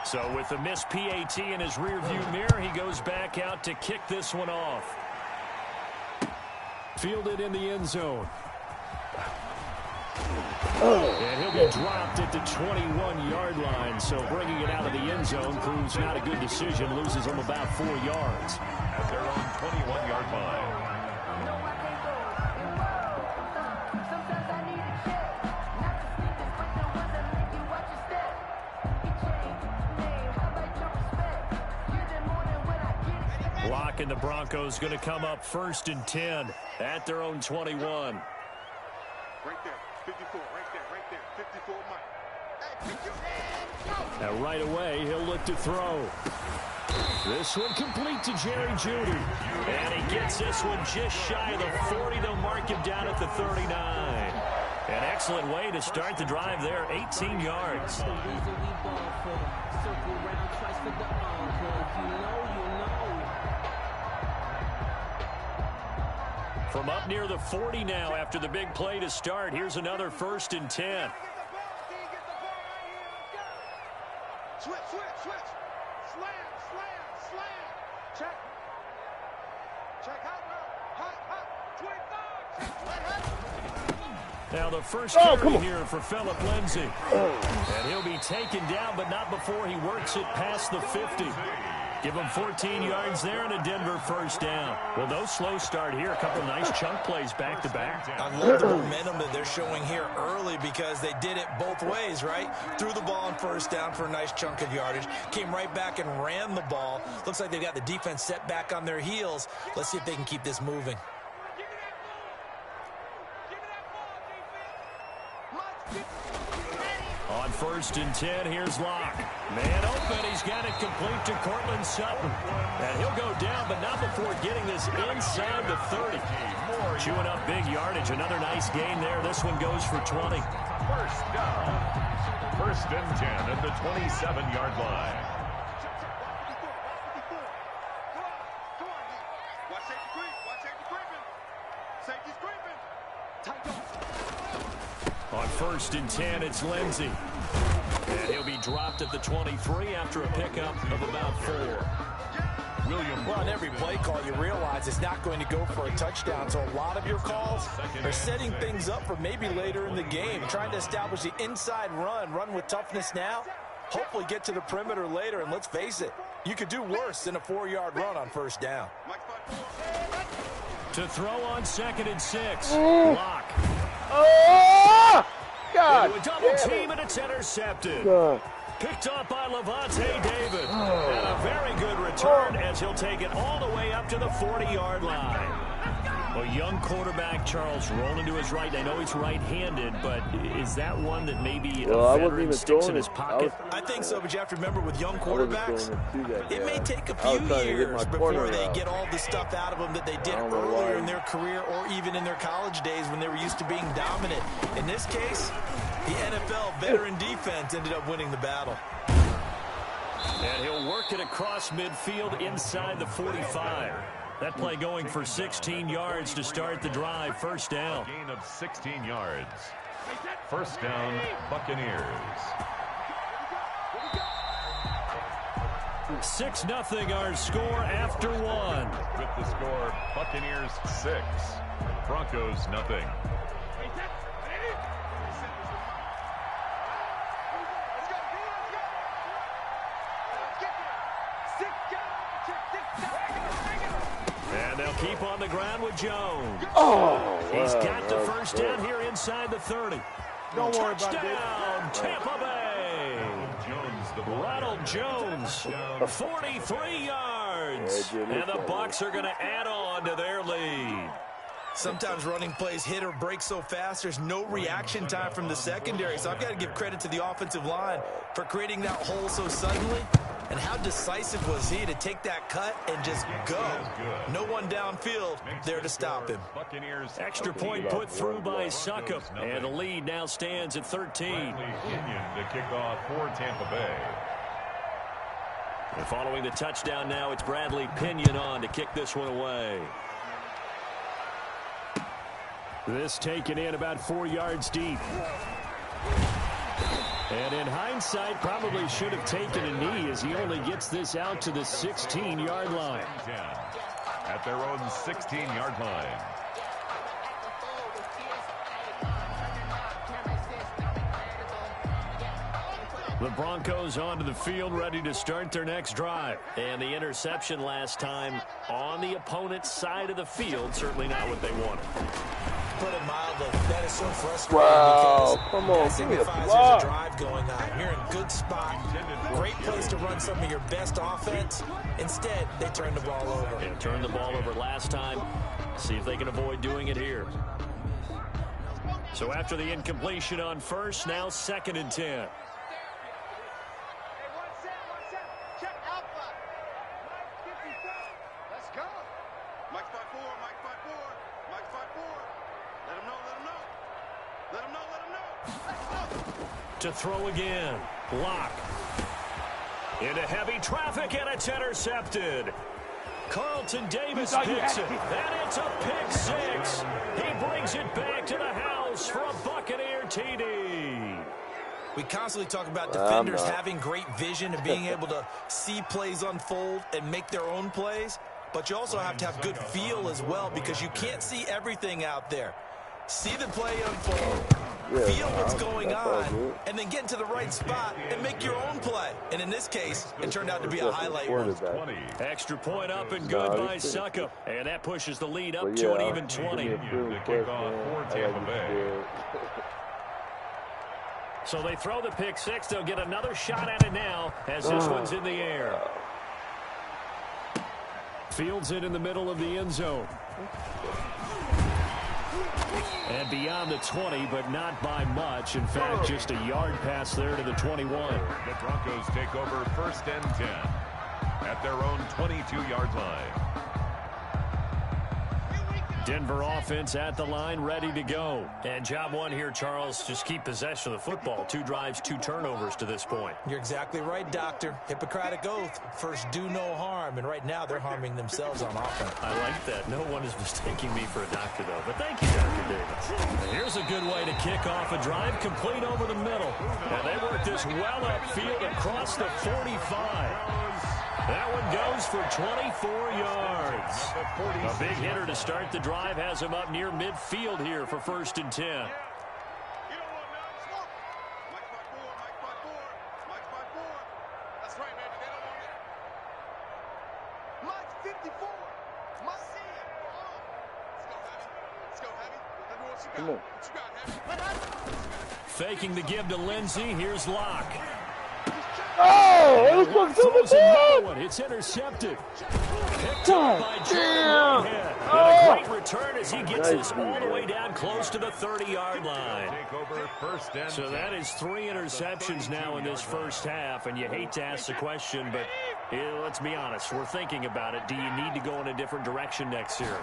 So with the missed PAT in his rearview mirror, he goes back out to kick this one off. Fielded in the end zone. And he'll be dropped at the 21-yard line. So bringing it out of the end zone proves not a good decision. Loses him about 4 yards. At their own 21-yard line. And the Broncos going to come up 1st and 10 at their own 21. Right there, 54, right there, 54, Mike. Now right away, he'll look to throw. This one complete to Jerry Jeudy. And he gets this one just shy of the 40. They'll mark him down at the 39. An excellent way to start the drive there, 18 yards. From up near the 40 now after the big play to start. Here's another 1st and 10. Switch. Slam. Check. Hot. 25. Now the first carry here for Phillip Lindsay. And he'll be taken down, but not before he works it past the 50. Give him 14 yards there and a Denver 1st down. Well, no slow start here. A couple nice chunk plays back-to-back. I love the momentum that they're showing here early because they did it both ways, right? Threw the ball on 1st down for a nice chunk of yardage. Came right back and ran the ball. Looks like they've got the defense set back on their heels. Let's see if they can keep this moving. On 1st and 10, here's Locke. Man open, he's got it complete to Cortland Sutton. And he'll go down, but not before getting this inside the 30. Chewing up big yardage, another nice gain there. This one goes for 20. 1st down. 1st and 10 at the 27-yard line. Watch safety creeping. Safety's creeping. Tight up. On 1st and 10, it's Lindsay. And he'll be dropped at the 23 after a pickup of about 4. Well, on every play call, you realize it's not going to go for a touchdown. So a lot of your calls are setting things up for maybe later in the game, trying to establish the inside run with toughness now, hopefully get to the perimeter later. And let's face it, you could do worse than a 4-yard run on 1st down. To throw on 2nd and 6, Locke. Oh! God! Into a double team, and it's intercepted. Picked up by Levante David. And a very good return as he'll take it all the way up to the 40-yard line. A young quarterback, Charles, rolling to his right. I know he's right-handed, but is that one that maybe a veteran sticks in his pocket? I think so, but you have to remember with young quarterbacks, it may take a few years before they get all the stuff out of them that they did earlier in their career or even in their college days when they were used to being dominant. In this case, the NFL veteran defense ended up winning the battle. And he'll work it across midfield inside the 45. That play going for 16 yards to start the drive. 1st down. Gain of 16 yards. 1st down, Buccaneers. 6-0 our score after 1. With the score, Buccaneers 6, Broncos nothing. And they'll keep on the ground with Jones. He's got the 1st down here inside the 30. Don't worry about Touchdown, Tampa Bay. Ronald Jones, 43 yards. And the Bucs are going to add on to their lead. Sometimes running plays hit or break so fast, there's no reaction time from the secondary. So I've got to give credit to the offensive line for creating that hole so suddenly. And how decisive was he to take that cut and just go? No one downfield there to stop him. Extra point put through by Succop. And the lead now stands at 13. To kick off for Tampa Bay. And following the touchdown now, it's Bradley Pinion on to kick this one away. This taken in about 4 yards deep. And in hindsight, probably should have taken a knee as he only gets this out to the 16-yard line. At their own 16-yard line. The Broncos onto the field, ready to start their next drive. And the interception last time on the opponent's side of the field, certainly not what they wanted. Put it mildly, that is so frustrating Wow, because come on, that give me a signifies block. there's a drive going on. You're in a good spot, great place to run some of your best offense. Instead, they turn the ball over. And turned the ball over last time. See if they can avoid doing it here. So after the incompletion on first, now 2nd and 10. Check Alpha. Mike 54. Let's go. Mike 54. Mike 54. Mike 54. Let him know. Let him know. Let him know. Let him know. Let's go. To throw again. Lock. Into heavy traffic, and it's intercepted. Carlton Davis picks it. And it's a pick six. He brings it back to the house for a Buccaneer TD. We constantly talk about defenders having great vision and being able to see plays unfold and make their own plays. But you also have to have good feel as well because you can't see everything out there. See the play unfold, feel what's going on, and then get into the right spot and make your own play. And in this case, it turned out to be a highlight one. Extra point up and good by Suckup. And that pushes the lead up to an even 20. The kickoff for Tampa Bay. So they throw the pick six. They'll get another shot at it now as this one's in the air. Fields it in the middle of the end zone. And beyond the 20, but not by much. In fact, just a yard pass there to the 21. The Broncos take over 1st and 10 at their own 22-yard line. Denver offense at the line, ready to go. And job one here, Charles, just keep possession of the football. 2 drives, 2 turnovers to this point. You're exactly right, Doctor. Hippocratic oath. First, do no harm. And right now, they're harming themselves on offense. I like that. No one is mistaking me for a doctor, though. But thank you, Dr. Davis. And here's a good way to kick off a drive, complete over the middle. And they work this well upfield across the 45. That one goes for 24 yards. A big hitter to start the drive has him up near midfield here for 1st and 10. You don't want none. Smoke. Mike 54. Mike 54. Mike 54. That's right, baby. They don't want it. Mike 54. Mike C. Let's go, Heavy. Let me what you got. Come on. What you got, Heavy? Faking the give to Lindsey. Here's Locke. Oh, it was supposed to Throws be another one. It's intercepted. Picked up by Jordan Whitehead. And a great return as he gets this all the way down close to the 30-yard line. Take over 1st and So that is 3 interceptions now in this first half, and you hate to ask the question, but let's be honest, we're thinking about it. Do you need to go in a different direction next year?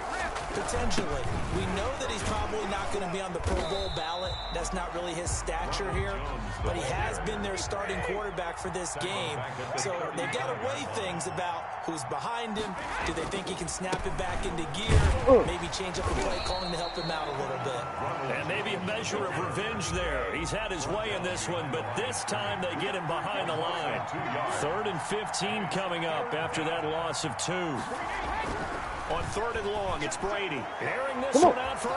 Potentially. We know that he's probably not going to be on the Pro Bowl ballot. That's not really his stature here. But he has been their starting quarterback for this game. So they've got to weigh things about who's behind him. Do they think he can snap it back into gear? Maybe change up the play calling to help him out a little bit. And maybe a measure of revenge there. He's had his way in this one, but this time they get him behind the line. 3rd and 15 coming up after that loss of 2. On 3rd and long, it's Brady. Airing this one out for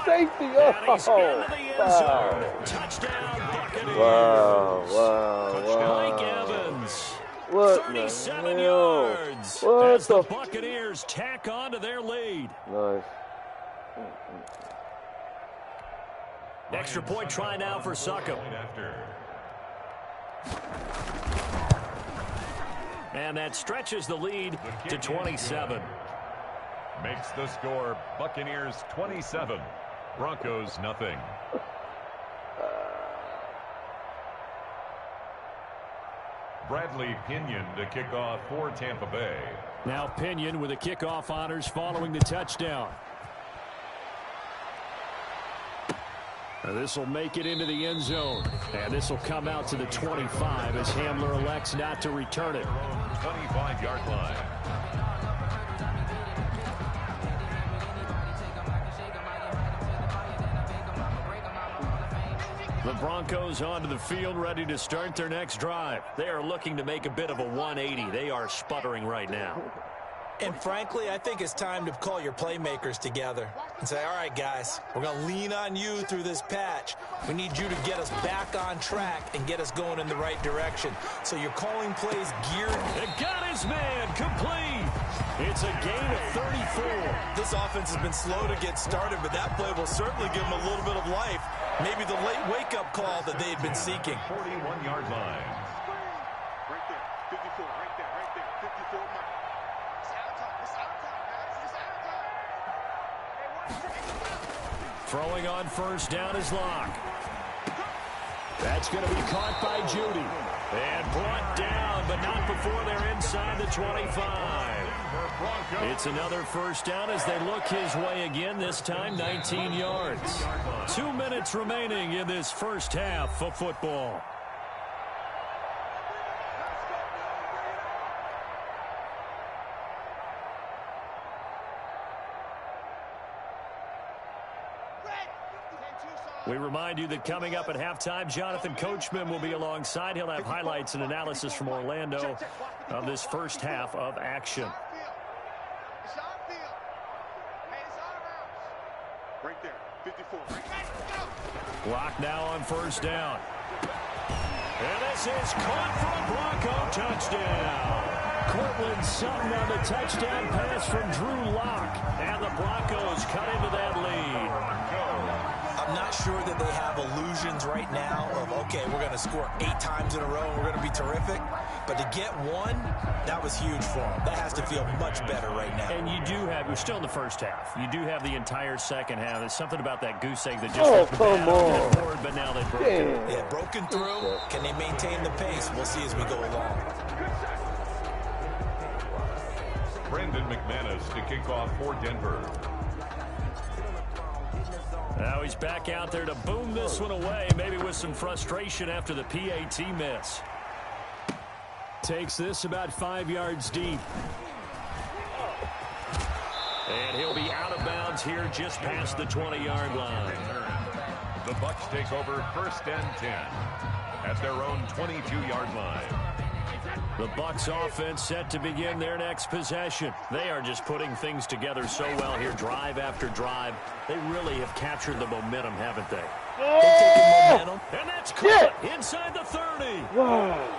safety. and he's into the end zone. Touchdown, Buccaneers. Wow. Mike Evans. What 37 yards. What as the the Buccaneers tack on to their lead. Nice. Extra point try now for Suckup. And that stretches the lead to 27. Makes the score Buccaneers 27, Broncos nothing. Bradley Pinion to kick off for Tampa Bay. Now Pinion with the kickoff honors following the touchdown. This will make it into the end zone. And this will come out to the 25 as Hamler elects not to return it. 25-yard line. The Broncos onto the field, ready to start their next drive. They are looking to make a bit of a 180. They are sputtering right now. And frankly, I think it's time to call your playmakers together and say, all right, guys, we're going to lean on you through this patch. We need you to get us back on track and get us going in the right direction. So you're calling plays geared. It got his man complete. It's a gain of 34. This offense has been slow to get started, but that play will certainly give them a little bit of life. Maybe the late wake-up call that they had been seeking. 41-yard line. Right there. 54. Right there. Right there. 54. Mike. It's out of time. It's out of time, guys. It's out of time. Throwing on first down is Locke. That's going to be caught by Judy. And brought down, but not before they're inside the 25. It's another first down as they look his way again, this time 19 yards. 2 minutes remaining in this first half of football. We remind you that coming up at halftime, Jonathan Coachman will be alongside. He'll have highlights and analysis from Orlando of this first half of action. Right there. 54. Block now on first down. And this is caught for a Bronco touchdown. Cortland Sutton on the touchdown pass from Drew Lock. And the Broncos cut into that lead. I'm not sure that they have illusions right now of, okay, we're going to score 8 times in a row and we're going to be terrific. But to get one, that was huge for them. That has to feel much better right now. And you do have, we're still in the first half. You do have the entire second half. There's something about that goose egg that just come on. Forward, but now they've broken. Yeah, broken through. Can they maintain the pace? We'll see as we go along. Brandon McManus to kick off for Denver. Now he's back out there to boom this one away, maybe with some frustration after the PAT miss. Takes this about 5 yards deep. And he'll be out of bounds here just past the 20-yard line. The Bucs take over first and 10 at their own 22-yard line. The Bucs offense set to begin their next possession. They are just putting things together so well here, drive after drive. They really have captured the momentum, haven't they? They're taking momentum. And that's caught inside the 30.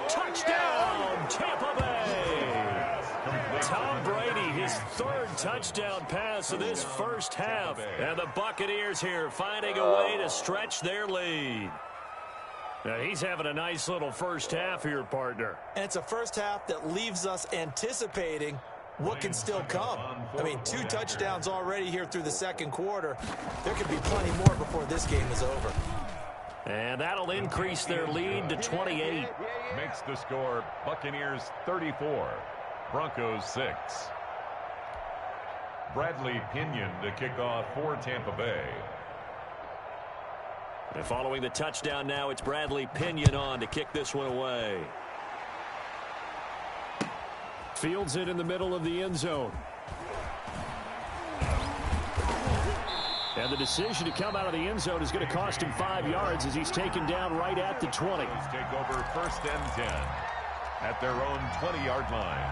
Touchdown, Tampa Bay. Tom Brady, his third touchdown pass of this first half. And the Buccaneers here finding a way to stretch their lead. Now, he's having a nice little first half here, partner. And it's a first half that leaves us anticipating what can still come. I mean, 2 touchdowns already here through the second quarter. There could be plenty more before this game is over. And that'll increase their lead to 28. Makes the score Buccaneers 34, Broncos 6. Bradley Pinion to kick off for Tampa Bay. And following the touchdown now, it's Bradley Pinion on to kick this one away. Fields it in the middle of the end zone. And the decision to come out of the end zone is going to cost him 5 yards as he's taken down right at the 20. Take over first and 10 at their own 20-yard line.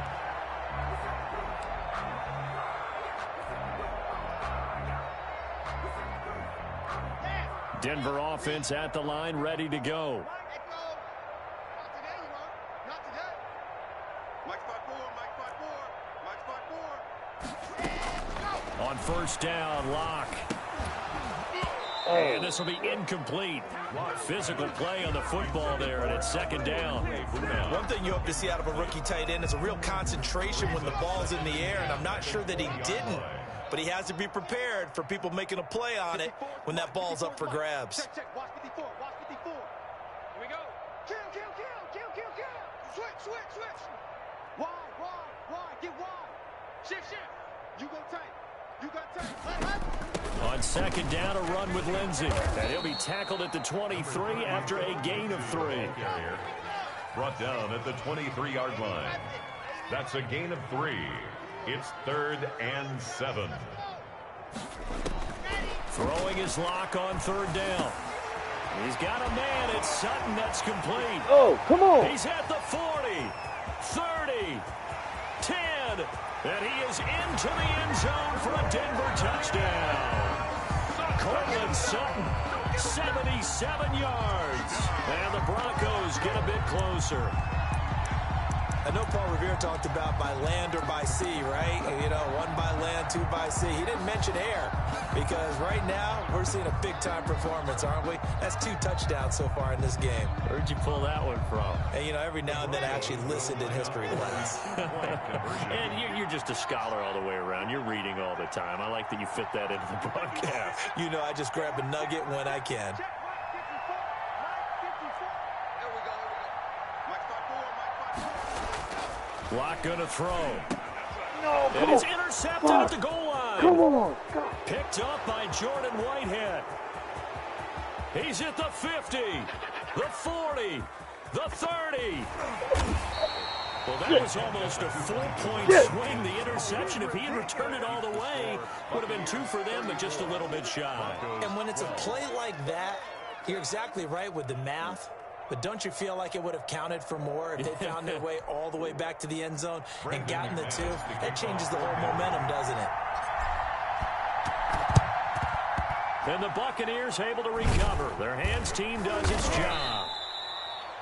Denver offense at the line, ready to go. On first down, Locke. And this will be incomplete. Physical play on the football there, and it's second down. One thing you hope to see out of a rookie tight end is a real concentration when the ball's in the air, and I'm not sure that he didn't. But he has to be prepared for people making a play on it when that ball's up for grabs. Check. Watch 54. Watch 54. Here we go. Kill. Switch. Wide. Get wide. Shift. You go tight. On second down, a run with Lindsey. And he'll be tackled at the 23 after a gain of 3. Brought down at the 23-yard line. That's a gain of 3. It's 3rd and 7. Throwing his Lock on third down. He's got a man. It's Sutton. That's complete. Oh, come on. He's at the 40, 30, 10. And he goes into the end zone for a Denver touchdown. Cortland Sutton, 77 yards. And the Broncos get a bit closer. I know Paul Revere talked about by land or by sea, right? You know, one by land, two by sea. He didn't mention air because right now we're seeing a big-time performance, aren't we? That's 2 touchdowns so far in this game. Where'd you pull that one from? And, you know, every now and then I actually listened in history class. And you're just a scholar all the way around. You're reading all the time. I like that you fit that into the broadcast. You know, I just grab a nugget when I can. Lock gonna throw. No, And it's intercepted at the goal line. Come on. God. Picked up by Jordan Whitehead. He's at the 50, the 40, the 30. Well, that was almost a 4-point swing. The interception, if he had returned it all the way, would have been 2 for them, but just a little bit shy. And when it's a play like that, you're exactly right with the math. But don't you feel like it would have counted for more if they found their way all the way back to the end zone and gotten the 2? That changes the whole momentum, doesn't it? And the Buccaneers able to recover. Their hands team does its job.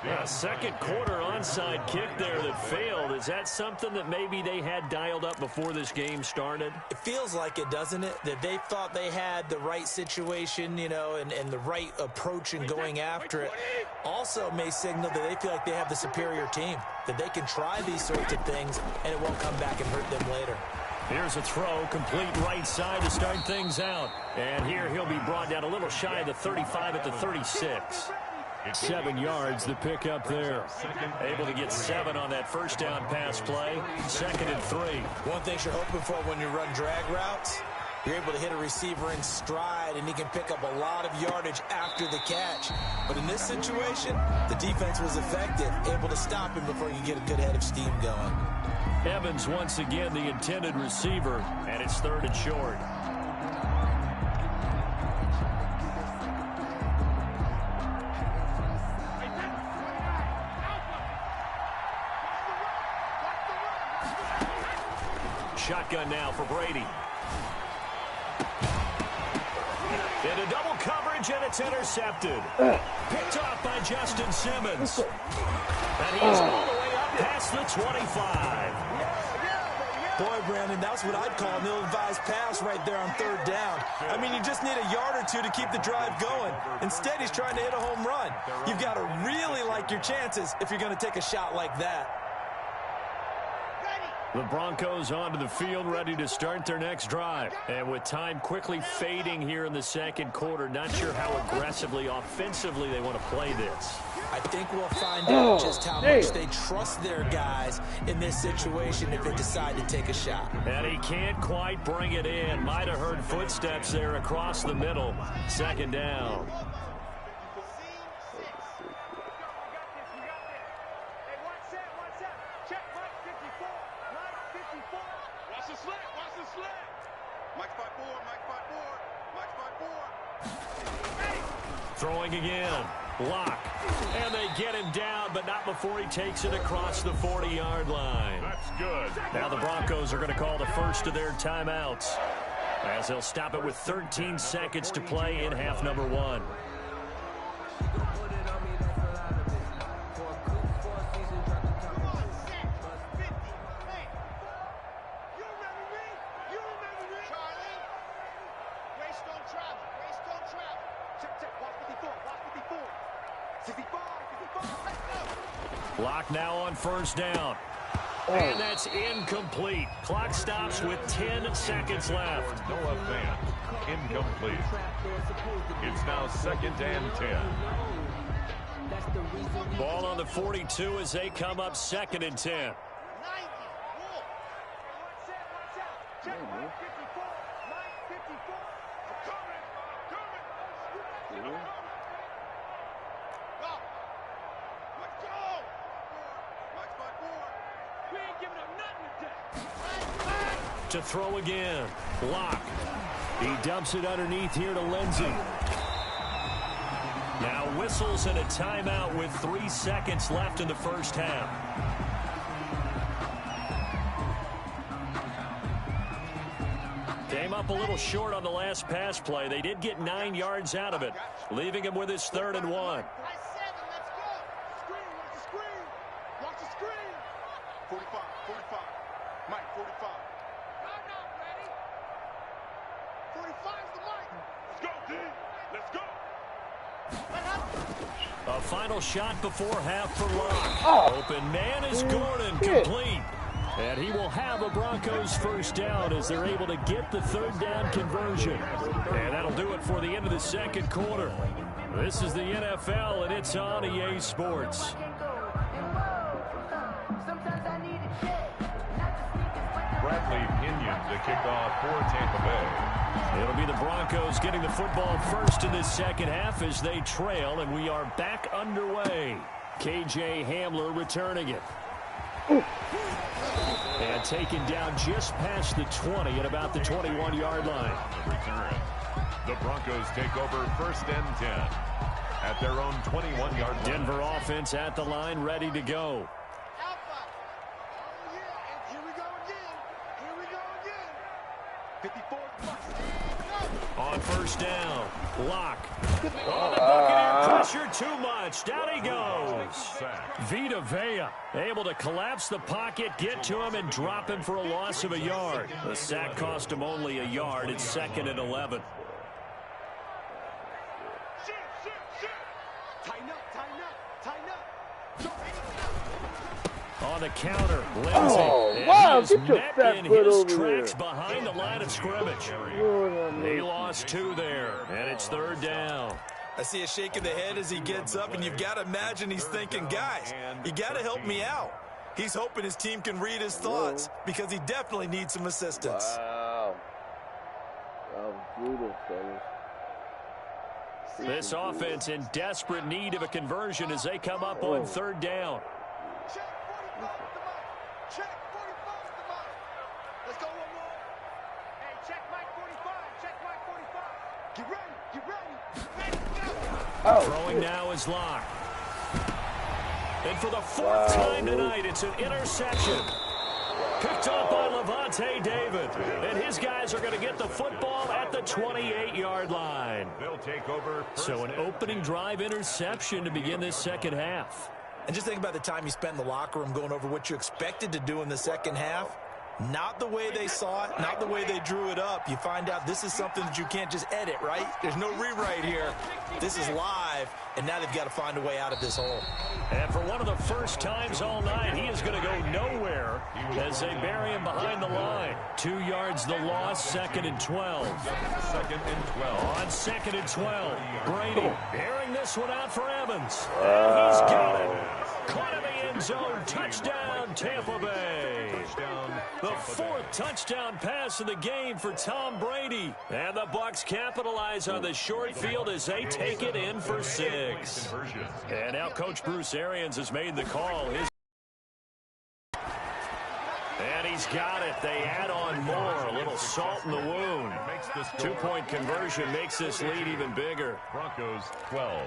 A second quarter onside kick there that failed. Is that something that maybe they had dialed up before this game started? It feels like it, doesn't it? That they thought they had the right situation, you know, and the right approach in going after it. Also may signal that they feel like they have the superior team, that they can try these sorts of things and it won't come back and hurt them later. Here's a throw, complete right side to start things out. And here he'll be brought down a little shy of the 35 at the 36. 7 yards the pick up there. Able to get 7 on that first down pass play. 2nd and 3. One thing you're hoping for when you run drag routes, you're able to hit a receiver in stride and he can pick up a lot of yardage after the catch. But in this situation, the defense was effective, able to stop him before you get a good head of steam going. Evans once again the intended receiver, and it's 3rd and short. Shotgun now for Brady. Into double coverage, and it's intercepted. Picked off by Justin Simmons. And he's all the way up past the 25. Boy, Brandon, that's what I'd call an ill-advised pass right there on 3rd down. I mean, you just need a yard or 2 to keep the drive going. Instead, he's trying to hit a home run. You've got to really like your chances if you're going to take a shot like that. The Broncos onto the field, ready to start their next drive. And with time quickly fading here in the second quarter, not sure how aggressively, offensively they want to play this. I think we'll find out just how much they trust their guys in this situation if they decide to take a shot. And he can't quite bring it in. Might have heard footsteps there across the middle. 2nd down. Throwing again. Lock. And they get him down, but not before he takes it across the 40-yard line. That's good. Now the Broncos are going to call the first of their timeouts, as they'll stop it with 13 seconds to play in half number 1. Lock now on 1st down. And that's incomplete. Clock stops with 10 seconds left. Noah Fant, incomplete. It's now 2nd and 10. Ball on the 42 as they come up 2nd and 10. To throw again. Lock. He dumps it underneath here to Lindsey. Now whistles and a timeout with 3 seconds left in the first half. came up a little short on the last pass play. They did get 9 yards out of it, leaving him with his 3rd and 1. Watch the screen. 45, 45. Mike, 45. No, ready. 45's the Mike. Let's go, D. Let's go. A final shot before half for Locke. Open man is Gordon, complete. And he will have a Broncos first down as they're able to get the 3rd down conversion. And that'll do it for the end of the 2nd quarter. This is the NFL, and it's on EA Sports. Bradley Pinion to kick off for Tampa Bay. It'll be the Broncos getting the football first in this 2nd half as they trail, and we are back underway. KJ Hamler returning it. And taken down just past the 20 at about the 21-yard line. Return. The Broncos take over 1st and 10 at their own 21-yard line. Denver offense at the line, ready to go. Alpha. Oh, yeah. And here we go again. Here we go again. 54. On 1st down, Locke. Oh, the Buccaneer pressure too much. Down he goes. Vita Vea able to collapse the pocket, get to him, and drop him for a loss of a yard. The sack cost him only a yard. It's 2nd and 11. On the counter, Lindsay. Oh, wow, get your fat foot his over tracks here. behind the line of scrimmage. He lost 2 there, and it's 3rd down. I see a shake of the head as he gets up, and you've got to imagine he's thinking, guys, you got to help me out. He's hoping his team can read his thoughts because he definitely needs some assistance. Wow. That was brutal, fellas. This offense in desperate need of a conversion as they come up on 3rd down. Check 45 to Mike. Check 45 to Mike. Let's go one more. Hey, check Mike 45. Check Mike 45. Get ready. Get ready. Ready, go. Throwing now is Locke. And for the 4th time tonight, it's an interception. Picked up by Levante David. And his guys are going to get the football at the 28-yard line. They'll take over. So an opening drive interception to begin this 2nd half. And just think about the time you spent in the locker room going over what you expected to do in the 2nd half. Not the way they saw it, not the way they drew it up. You find out this is something that you can't just edit, right? There's no rewrite here. This is live, and now they've got to find a way out of this hole. And for one of the first times all night, he is going to go nowhere as they bury him behind the line. 2 yards the loss, 2nd and 12. 2nd and 12. On 2nd and 12, Brady airing this one out for Evans. And he's got it. Caught in the end zone. Touchdown, Tampa Bay. The 4th touchdown pass of the game for Tom Brady. And the Bucs capitalize on the short field as they take it in for 6. And now Coach Bruce Arians has made the call. And he's got it. They add on more. A little salt in the wound. 2-point conversion makes this lead even bigger. Broncos 12.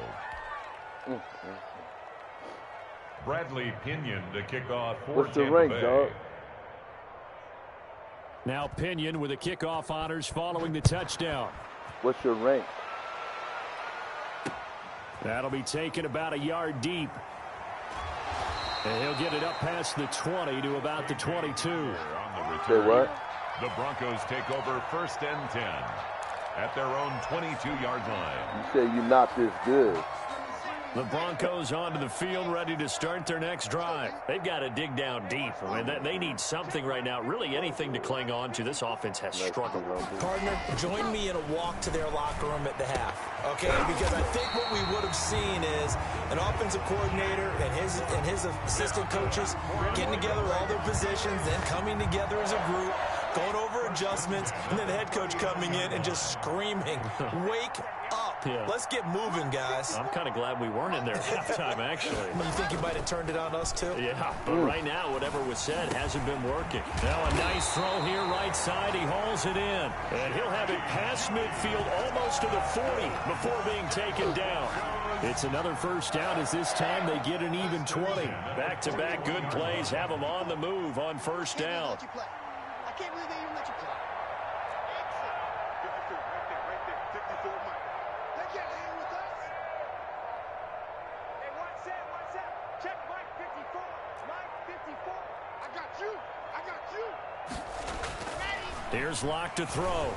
Bradley Pinion to kick off for What's the Tampa rank, Bay. dog? Now Pinion with the kickoff honors following the touchdown. What's your rank? That'll be taken about a yard deep. And he'll get it up past the 20 to about the 22. Say what? The Broncos take over 1st and 10 at their own 22-yard line. You say you're not this good. The Broncos onto the field, ready to start their next drive. They've got to dig down deep. I mean, they need something right now, really anything to cling on to. This offense has struggled. Partner, join me in a walk to their locker room at the half, okay? Because I think what we would have seen is an offensive coordinator and his assistant coaches getting together all their positions, then coming together as a group, going over adjustments, and then the head coach coming in and just screaming, wake up. Yeah. Let's get moving, guys. I'm kind of glad we weren't in there at halftime, actually. You think you might have turned it on us, too? Yeah, but right now, whatever was said hasn't been working. Now a nice throw here, right side. He hauls it in. And he'll have it past midfield, almost to the 40, before being taken down. It's another first down as this time they get an even 20. Back-to-back good plays have them on the move on first down. I can't believe they even let you play. can't hang with us. Hey, what's that? What's that? Check Mike 54. Mike 54. I got you. I got you. Here's Locke to throw.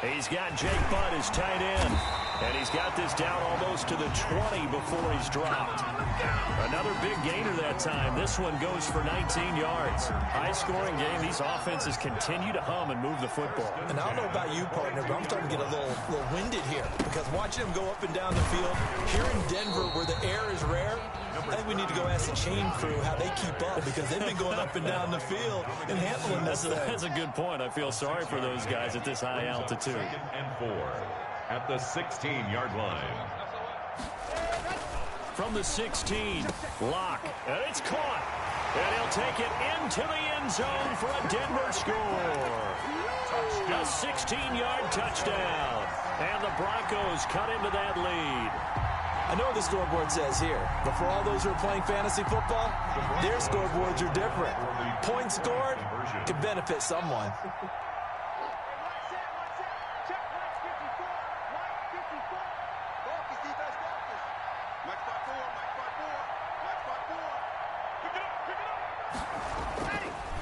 He's got Jake Butt as tight end. And he's got this down almost to the 20 before he's dropped. Another big gainer that time. This one goes for 19 yards. High-scoring game. These offenses continue to hum and move the football. And I don't know about you, partner, but I'm starting to get a little winded here. Because watching them go up and down the field, here in Denver where the air is rare, I think we need to go ask the chain crew how they keep up. Because they've been going up and down the field and handling this thing. That's a good point. I feel sorry for those guys at this high altitude. 2nd and 4 at the 16-yard line. From the 16, Locke, and it's caught. And he'll take it into the end zone for a Denver score. A 16-yard touchdown. And the Broncos cut into that lead. I know what the scoreboard says here, but for all those who are playing fantasy football, their scoreboards are different. Points scored could benefit someone.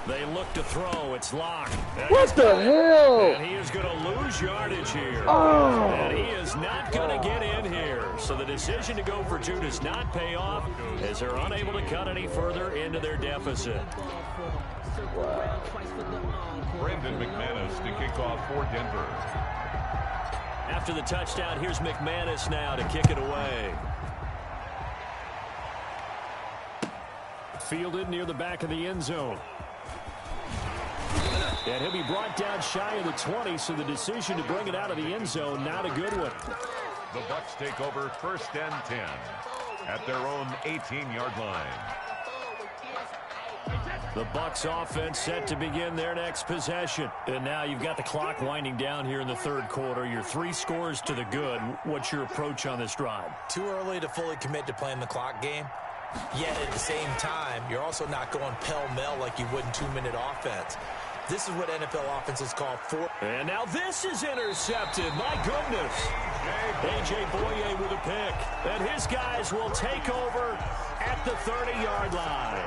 They look to throw. It's Locke. What the hell? And he is going to lose yardage here. Oh. And he is not going to get in here. So the decision to go for 2 does not pay off as they're unable to cut any further into their deficit. Brandon McManus to kick off for Denver. After the touchdown, here's McManus now to kick it away. Fielded near the back of the end zone. And he'll be brought down shy of the 20, so the decision to bring it out of the end zone, not a good one. The Bucs take over 1st and 10 at their own 18-yard line. The Bucs offense set to begin their next possession. And now you've got the clock winding down here in the 3rd quarter. You're 3 scores to the good. What's your approach on this drive? Too early to fully commit to playing the clock game. Yet at the same time, you're also not going pell-mell like you would in 2-minute offense. This is what NFL offenses call four. And now this is intercepted. My goodness. A.J. Boye with a pick. And his guys will take over at the 30-yard line.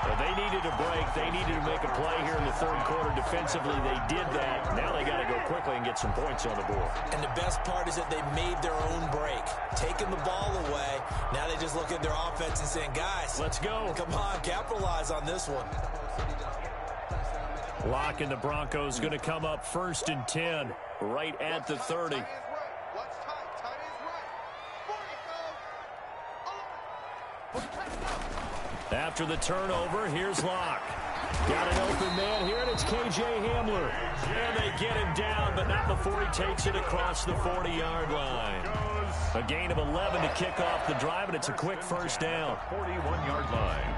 But they needed a break. They needed to make a play here in the 3rd quarter. Defensively, they did that. Now they got to go quickly and get some points on the board. And the best part is that they made their own break. Taking the ball away. Now they just look at their offense and saying, guys, let's go. Come on, capitalize on this one. Locke and the Broncos going to come up 1st and 10 right at the 30. After the turnover, here's Locke. Got an open man here, and it's K.J. Hamler. And they get him down, but not before he takes it across the 40-yard line. A gain of 11 to kick off the drive, and it's a quick 1st down. 41-yard line.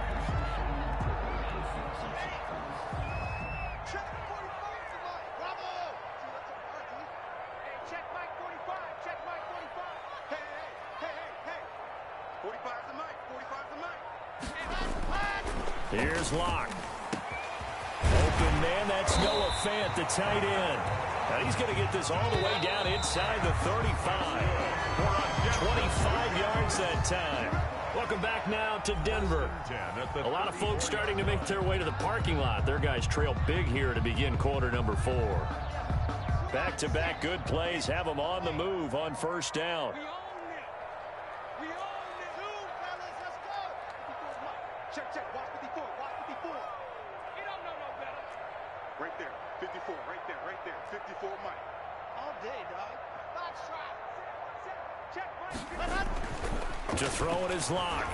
Here's Locke. Open man, that's Noah Fant, the tight end. And he's going to get this all the way down inside the 35. 25 yards that time. Welcome back now to Denver. A lot of folks starting to make their way to the parking lot. Their guys trail big here to begin quarter number 4. Back-to-back good plays have them on the move on 1st down. Right there, 54, right there, 54 Mike. All day, dog. To throw it is Locke.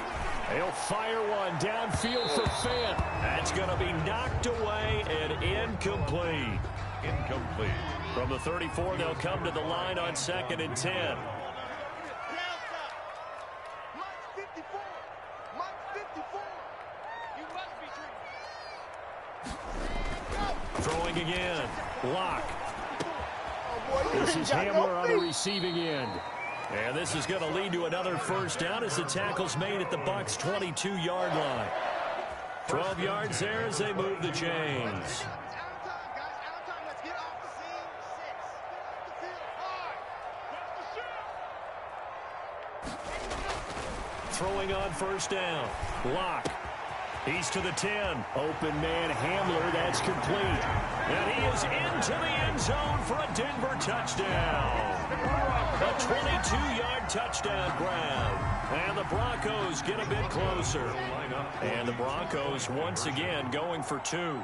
He'll fire one downfield for Fant. That's going to be knocked away and incomplete. Incomplete. From the 34, they'll come to the line on 2nd and 10. Throwing again. Locke. This is Hamler on the receiving end. And this is going to lead to another 1st down as the tackle's made at the Bucs' 22-yard line. 12 yards there as they move the chains. throwing on first down. Lock. He's to the 10. Open man Hamler. That's complete. And he is into the end zone for a Denver touchdown. A 22-yard touchdown grab. And the Broncos get a bit closer. And the Broncos once again going for 2.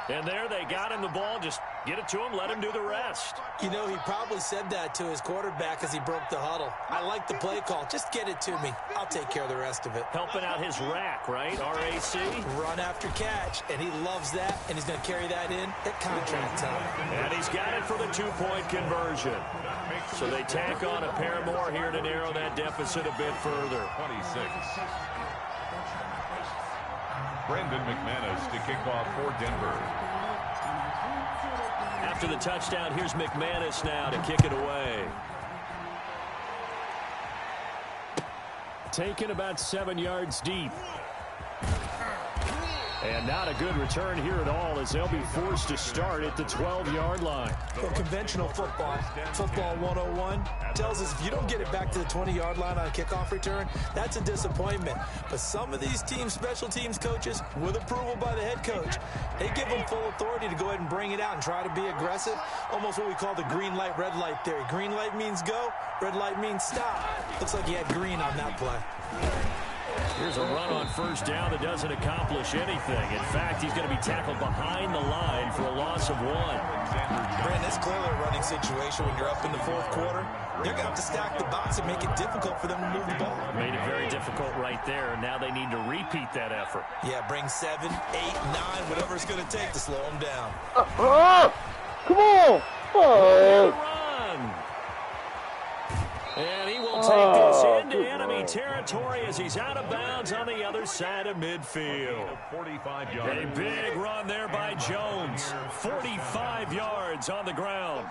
And there they got him the ball. Just get it to him, let him do the rest. You know, he probably said that to his quarterback as he broke the huddle. I like the play call. Just get it to me. I'll take care of the rest of it. Helping out his rack, right? RAC. Run after catch, and he loves that, and he's going to carry that in at contract time. And he's got it for the 2-point conversion. So they tack on a pair more here to narrow that deficit a bit further. 26. Brandon McManus to kick off for Denver. After the touchdown, here's McManus now to kick it away. Taken about 7 yards deep. And not a good return here at all as they'll be forced to start at the 12-yard line. Well, conventional football 101, tells us if you don't get it back to the 20-yard line on a kickoff return, that's a disappointment. But some of these team special teams coaches, with approval by the head coach, they give them full authority to go ahead and bring it out and try to be aggressive, almost what we call the green light, red light theory. Green light means go, red light means stop. Looks like he had green on that play. Here's a run on first down that doesn't accomplish anything. In fact, he's going to be tackled behind the line for a loss of 1. Brandon, it's clearly a running situation when you're up in the fourth quarter. They're going to have to stack the box and make it difficult for them to move the ball. Made it very difficult right there, and now they need to repeat that effort. Yeah, bring 7, 8, 9, whatever it's going to take to slow them down. Come on! Run! And he will take this into enemy territory as he's out of bounds on the other side of midfield. 45 yards. A big run there by Jones. 45 yards on the ground.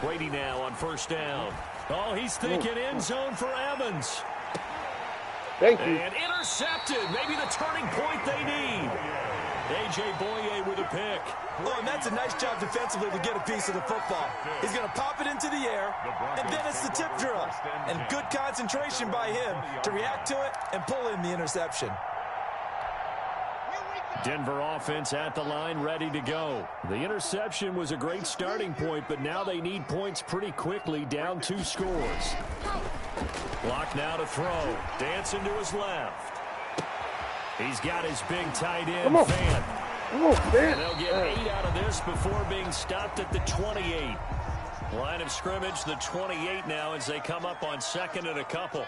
Brady now on first down. Oh, he's thinking end zone for Evans. Thank you. And intercepted. Maybe the turning point they need. A.J. Boye with a pick. Oh, and that's a nice job defensively to get a piece of the football. He's going to pop it into the air, and then it's the tip drill. And good concentration by him to react to it and pull in the interception. Denver offense at the line, ready to go. The interception was a great starting point, but now they need points pretty quickly, down 2 scores. Block now to throw. Dancing to his left. He's got his big tight end, Fant. And they'll get 8 out of this before being stopped at the 28. Line of scrimmage, the 28 now as they come up on 2nd and a couple.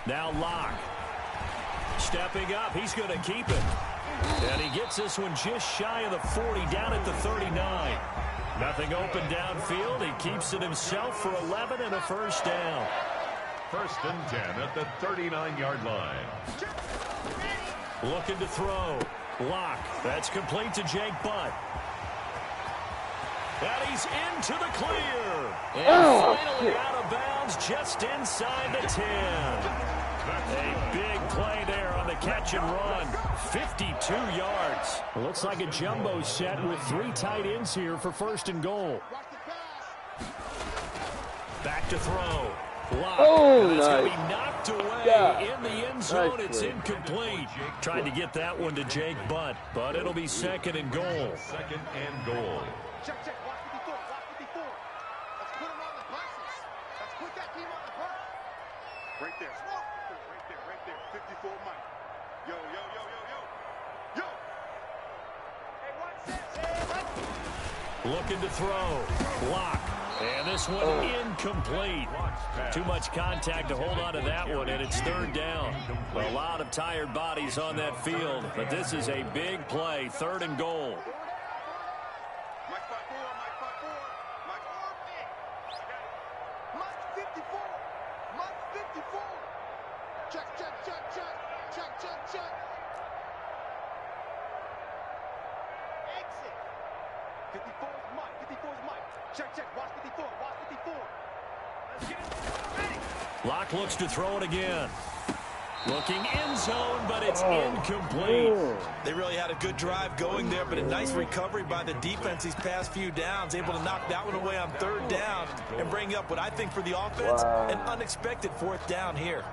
Now Locke. Stepping up, he's going to keep it. And he gets this one just shy of the 40, down at the 39. Nothing open downfield. He keeps it himself for 11 and a first down. 1st and 10 at the 39-yard line. Looking to throw. Locke. That's complete to Jake Butt. And he's into the clear. And finally out of bounds just inside the 10. A big play there on the catch and run. 52 yards. Looks like a jumbo set with 3 tight ends here for 1st and goal. Back to throw. Lock. Oh, and that's nice. going to be knocked away in the end zone. Nice it's play. incomplete. Tried to get that one to Jake Butt, but it'll be 2nd and goal. 2nd and goal. Check, check, block 54, block 54. Let's put him on the buses. Let's put that team on the bus. Right there. Right there. 54 Mike. Yo, yo, yo, yo, yo. Yo. Hey, watch this. Hey, Looking to throw. Block. And this one incomplete. Too much contact to hold on to that one, and it's 3rd down. A lot of tired bodies on that field, but this is a big play. 3rd and goal. Mike 54, Mike 54, Mike 54. Mike 54. Mike 54. Check, check, check, check. Check, check, check. Exit. 54 is Mike. 54 is Mike. Check, check. Watch 54. Watch 54. Let's get it. Ready. Locke looks to throw it again. Looking end zone, but it's incomplete. They really had a good drive going there, but a nice recovery by the defense these past few downs, able to knock that one away on third down and bring up what I think for the offense, an unexpected fourth down here.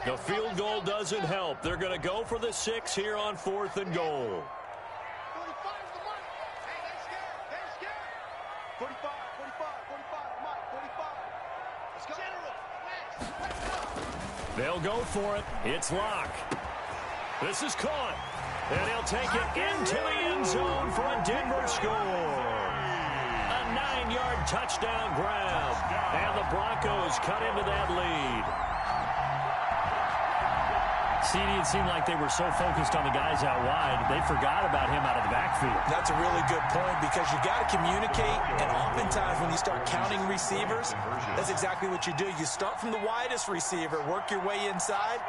The field goal doesn't help. They're going to go for the 6 here on 4th and goal. 45 is the Mike. Hey, they scared. They scared. 45, 45, 45, Mike, 45. Let's go. General, let's go. They'll go for it. It's Locke. This is caught. And he'll take it into the end zone for a Denver score. A 9-yard touchdown grab. And the Broncos cut into that lead. CD, it seemed like they were so focused on the guys out wide, they forgot about him out of the backfield. That's a really good point because you got to communicate, and oftentimes when you start counting receivers, that's exactly what you do. You start from the widest receiver, work your way inside.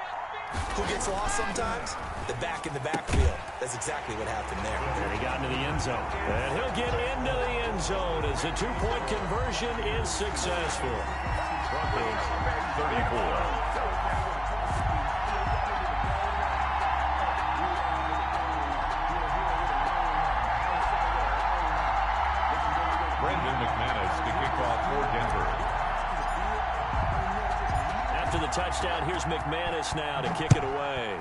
Who gets lost sometimes? The back in the backfield. That's exactly what happened there. And he got into the end zone. And he'll get into the end zone as the 2-point conversion is successful. Broncos 34. After the touchdown, here's McManus now to kick it away.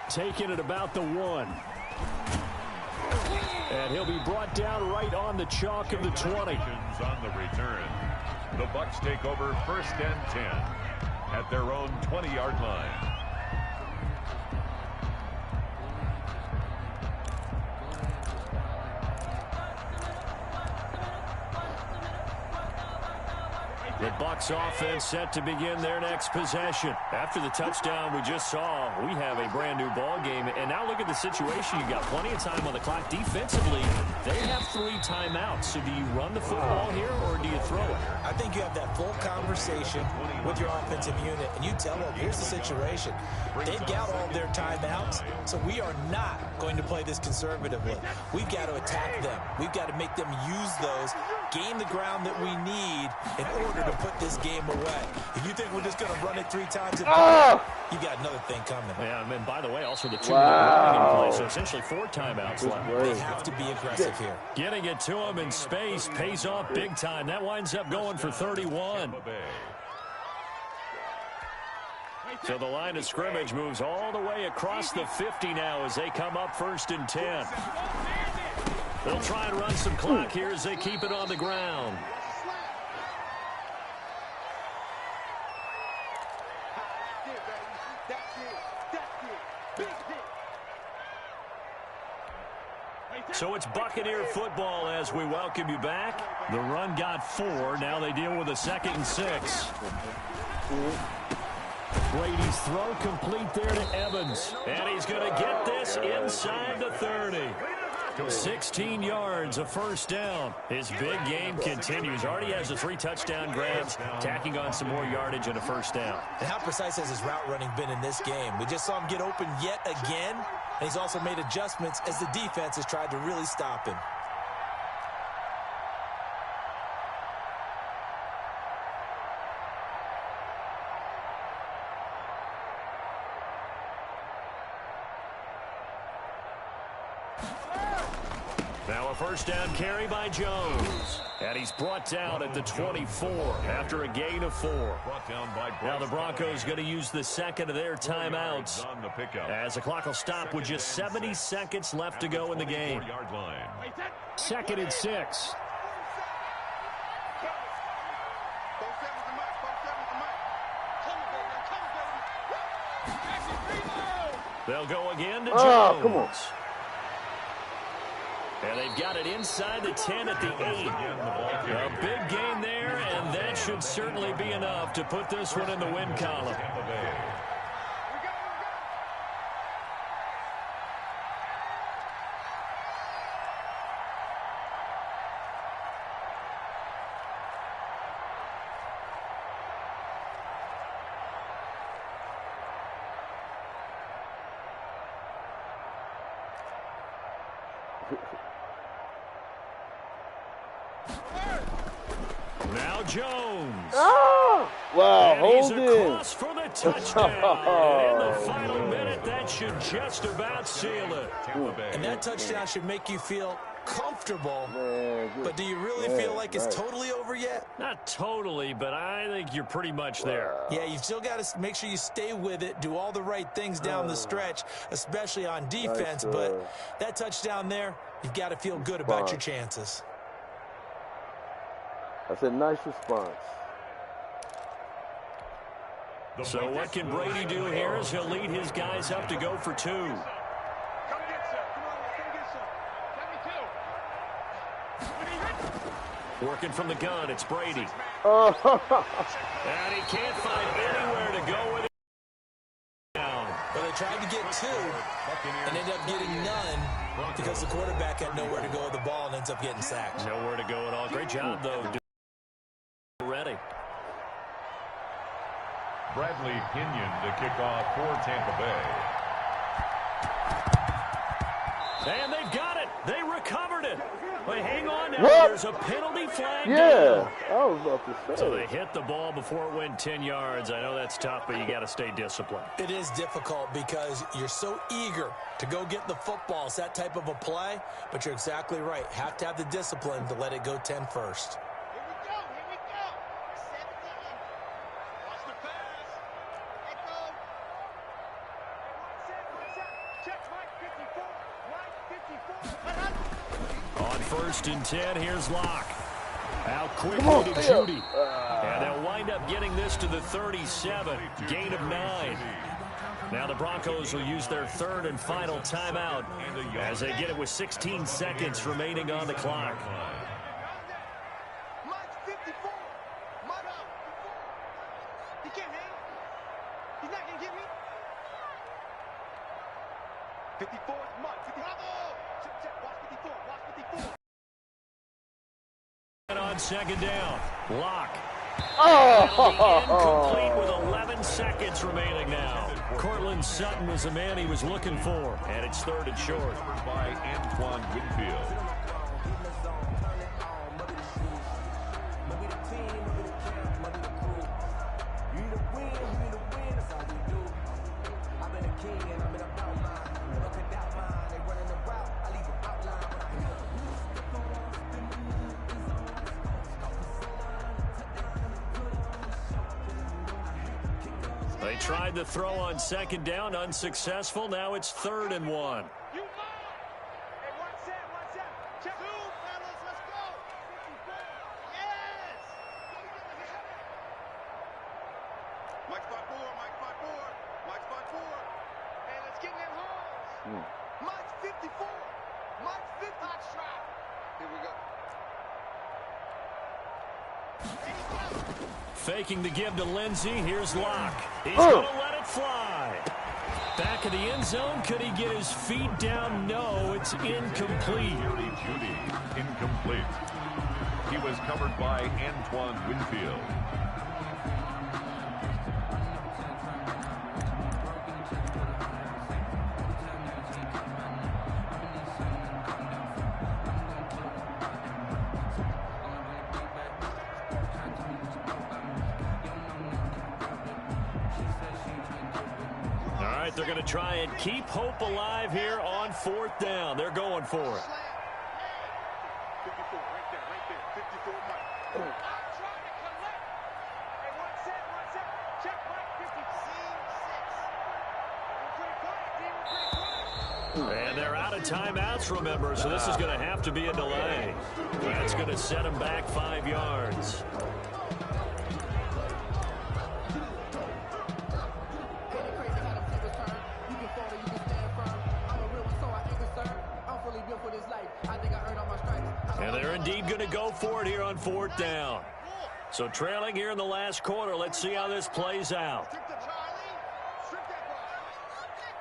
Taking it about the 1. And he'll be brought down right on the chalk of the 20. On the return, the Bucs take over 1st and 10 at their own 20-yard line. The Bucs offense set to begin their next possession. After the touchdown we just saw, we have a brand new ball game. And now look at the situation. You've got plenty of time on the clock. Defensively, they have 3 timeouts. So do you run the football here or do you throw it? I think you have that full conversation with your offensive unit, and you tell them, here's the situation. They've got all their timeouts, so we are not going to play this conservatively. We've got to attack them. We've got to make them use those, gain the ground that we need in order to put this game away. If you think we're just going to run it 3 times and you got another thing coming. Yeah, and by the way, also the 2 running in play, so essentially 4 timeouts left. They have to be aggressive here. Getting it to him in space pays off big time. That winds up going for 31. So the line of scrimmage moves all the way across the 50 now as they come up 1st and 10. They'll try and run some clock here as they keep it on the ground. So it's Buccaneer football as we welcome you back. The run got 4. Now they deal with a 2nd and 6. Brady's throw complete there to Evans. And he's going to get this inside the 30. 16 yards, a 1st down. His big game continues. Already has the 3 touchdown grabs, tacking on some more yardage and a 1st down. And how precise has his route running been in this game? We just saw him get open yet again, and he's also made adjustments as the defense has tried to really stop him. Now a 1st down carry by Jones. And he's brought down at the 24 after a gain of 4. Now the Broncos going to use the 2nd of their timeouts as the clock will stop with just 70 seconds left to go in the game. 2nd and 6. They'll go again to Jones. Come on. And they've got it inside the 10 at the 8. A big gain there, and that should certainly be enough to put this one in the win column. Now Jones. Ah! Wow, and he's hold it. across for the touchdown. And in the final minute, that should just about seal it. And that touchdown should make you feel comfortable. Man, but do you really feel like it's totally over yet? Not totally, but I think you're pretty much there. Yeah, you've still got to make sure you stay with it, do all the right things down the stretch, especially on defense. Nice, but that touchdown there, you've got to feel good about your chances. That's a nice response. So what can Brady do here as he'll lead his guys up to go for 2? Come get some. Come on, come get some. Let me Working from the gun, it's Brady. Oh. And he can't find anywhere to go with it. Well, they tried to get 2 and ended up getting none because the quarterback had nowhere to go with the ball and ends up getting sacked. Nowhere to go at all. Great job, though. Ready. Bradley Pinion to kick off for Tampa Bay. And they've got it. They recovered it. But hang on now. What? There's a penalty flag. Yeah, I was about to say. So they hit the ball before it went 10 yards. I know that's tough, but you got to stay disciplined. It is difficult because you're so eager to go get the football. It's that type of a play, but you're exactly right. Have to have the discipline to let it go 10 first. Here we go. 17. Watch the pass. Let go. One set. Check Mike 54. Mike 54. On 1st and 10, here's Locke. Out quickly to Judy. And they'll wind up getting this to the 37. Gain of 9. Now the Broncos will use their 3rd and final timeout as they get it with 16 seconds remaining on the clock. Mike's 54. Mike out. He can't hang. He's not going to get me. 54 is Mike. 54. Check. Watch 54. Watch 54. And on 2nd down, Locke. Oh! Incomplete with 11 seconds remaining now. Cortland Sutton was the man he was looking for, and it's 3rd and short. By Antoine Winfield. They tried to throw on 2nd down, unsuccessful. Now it's 3rd and 1. You mine. Hey, one set. Check. 2, fellas, let's go. 54. Yes. Mike's 54. Mike's 54. Hey, let's get in them holes. Mike's 54. Mike's 50. Hot shot. Here we go. There you go. Faking the give to Lindsey. Here's Locke. He's going to let it fly. Back of the end zone. Could he get his feet down? No, it's incomplete. Judy, incomplete. He was covered by Antoine Winfield. They're going to try and keep hope alive here on 4th down. They're going for it. 54, right there. 54, Mike. I'm trying to collect. Hey, one set. Check Mike 56. We're pretty quiet, team. And they're out of timeouts, remember, so this is going to have to be a delay. That's going to set them back 5 yards. And they're indeed going to go for it here on 4th down. So trailing here in the last quarter. Let's see how this plays out. Strip to Charlie. Strip that ball.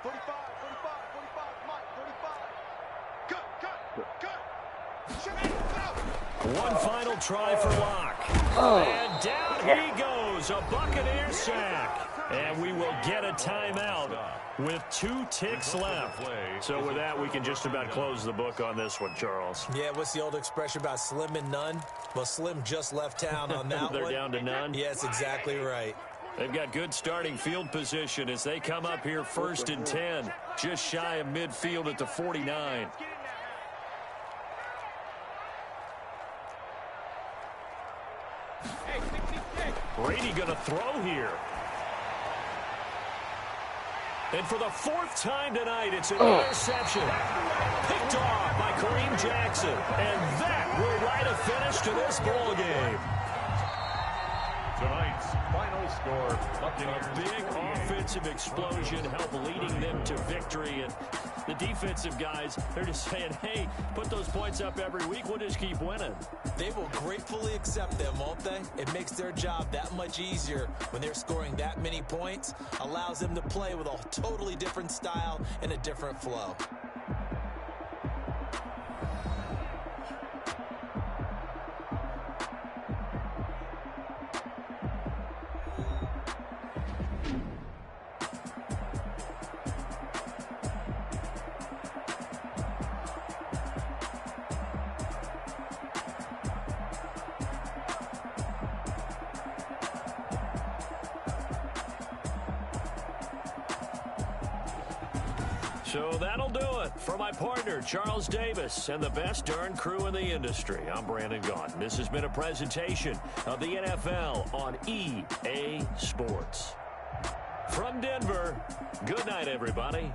45, Mike, 45. Cut. One final try for Locke. And down he goes. A Buccaneer sack. And we will get a timeout with 2 ticks left. So with that, we can just about close the book on this one, Charles. Yeah, what's the old expression about slim and none? Well, Slim just left town on that They're one. down to none? Yes, exactly right. They've got good starting field position as they come up here 1st and 10, just shy of midfield at the 49. Brady going to throw here. And for the 4th time tonight, it's an interception. Picked off by Kareem Jackson. And that will write a finish to this ball game. Tonight's final score, Buccaneers. A big offensive explosion helped leading them to victory. And the defensive guys, they're just saying, hey, put those points up every week. We'll just keep winning. They will gratefully accept them, won't they? It makes their job that much easier when they're scoring that many points. Allows them to play with a totally different style and a different flow. So that'll do it for my partner, Charles Davis, and the best darn crew in the industry. I'm Brandon Gaudin. This has been a presentation of the NFL on EA Sports. From Denver, good night, everybody.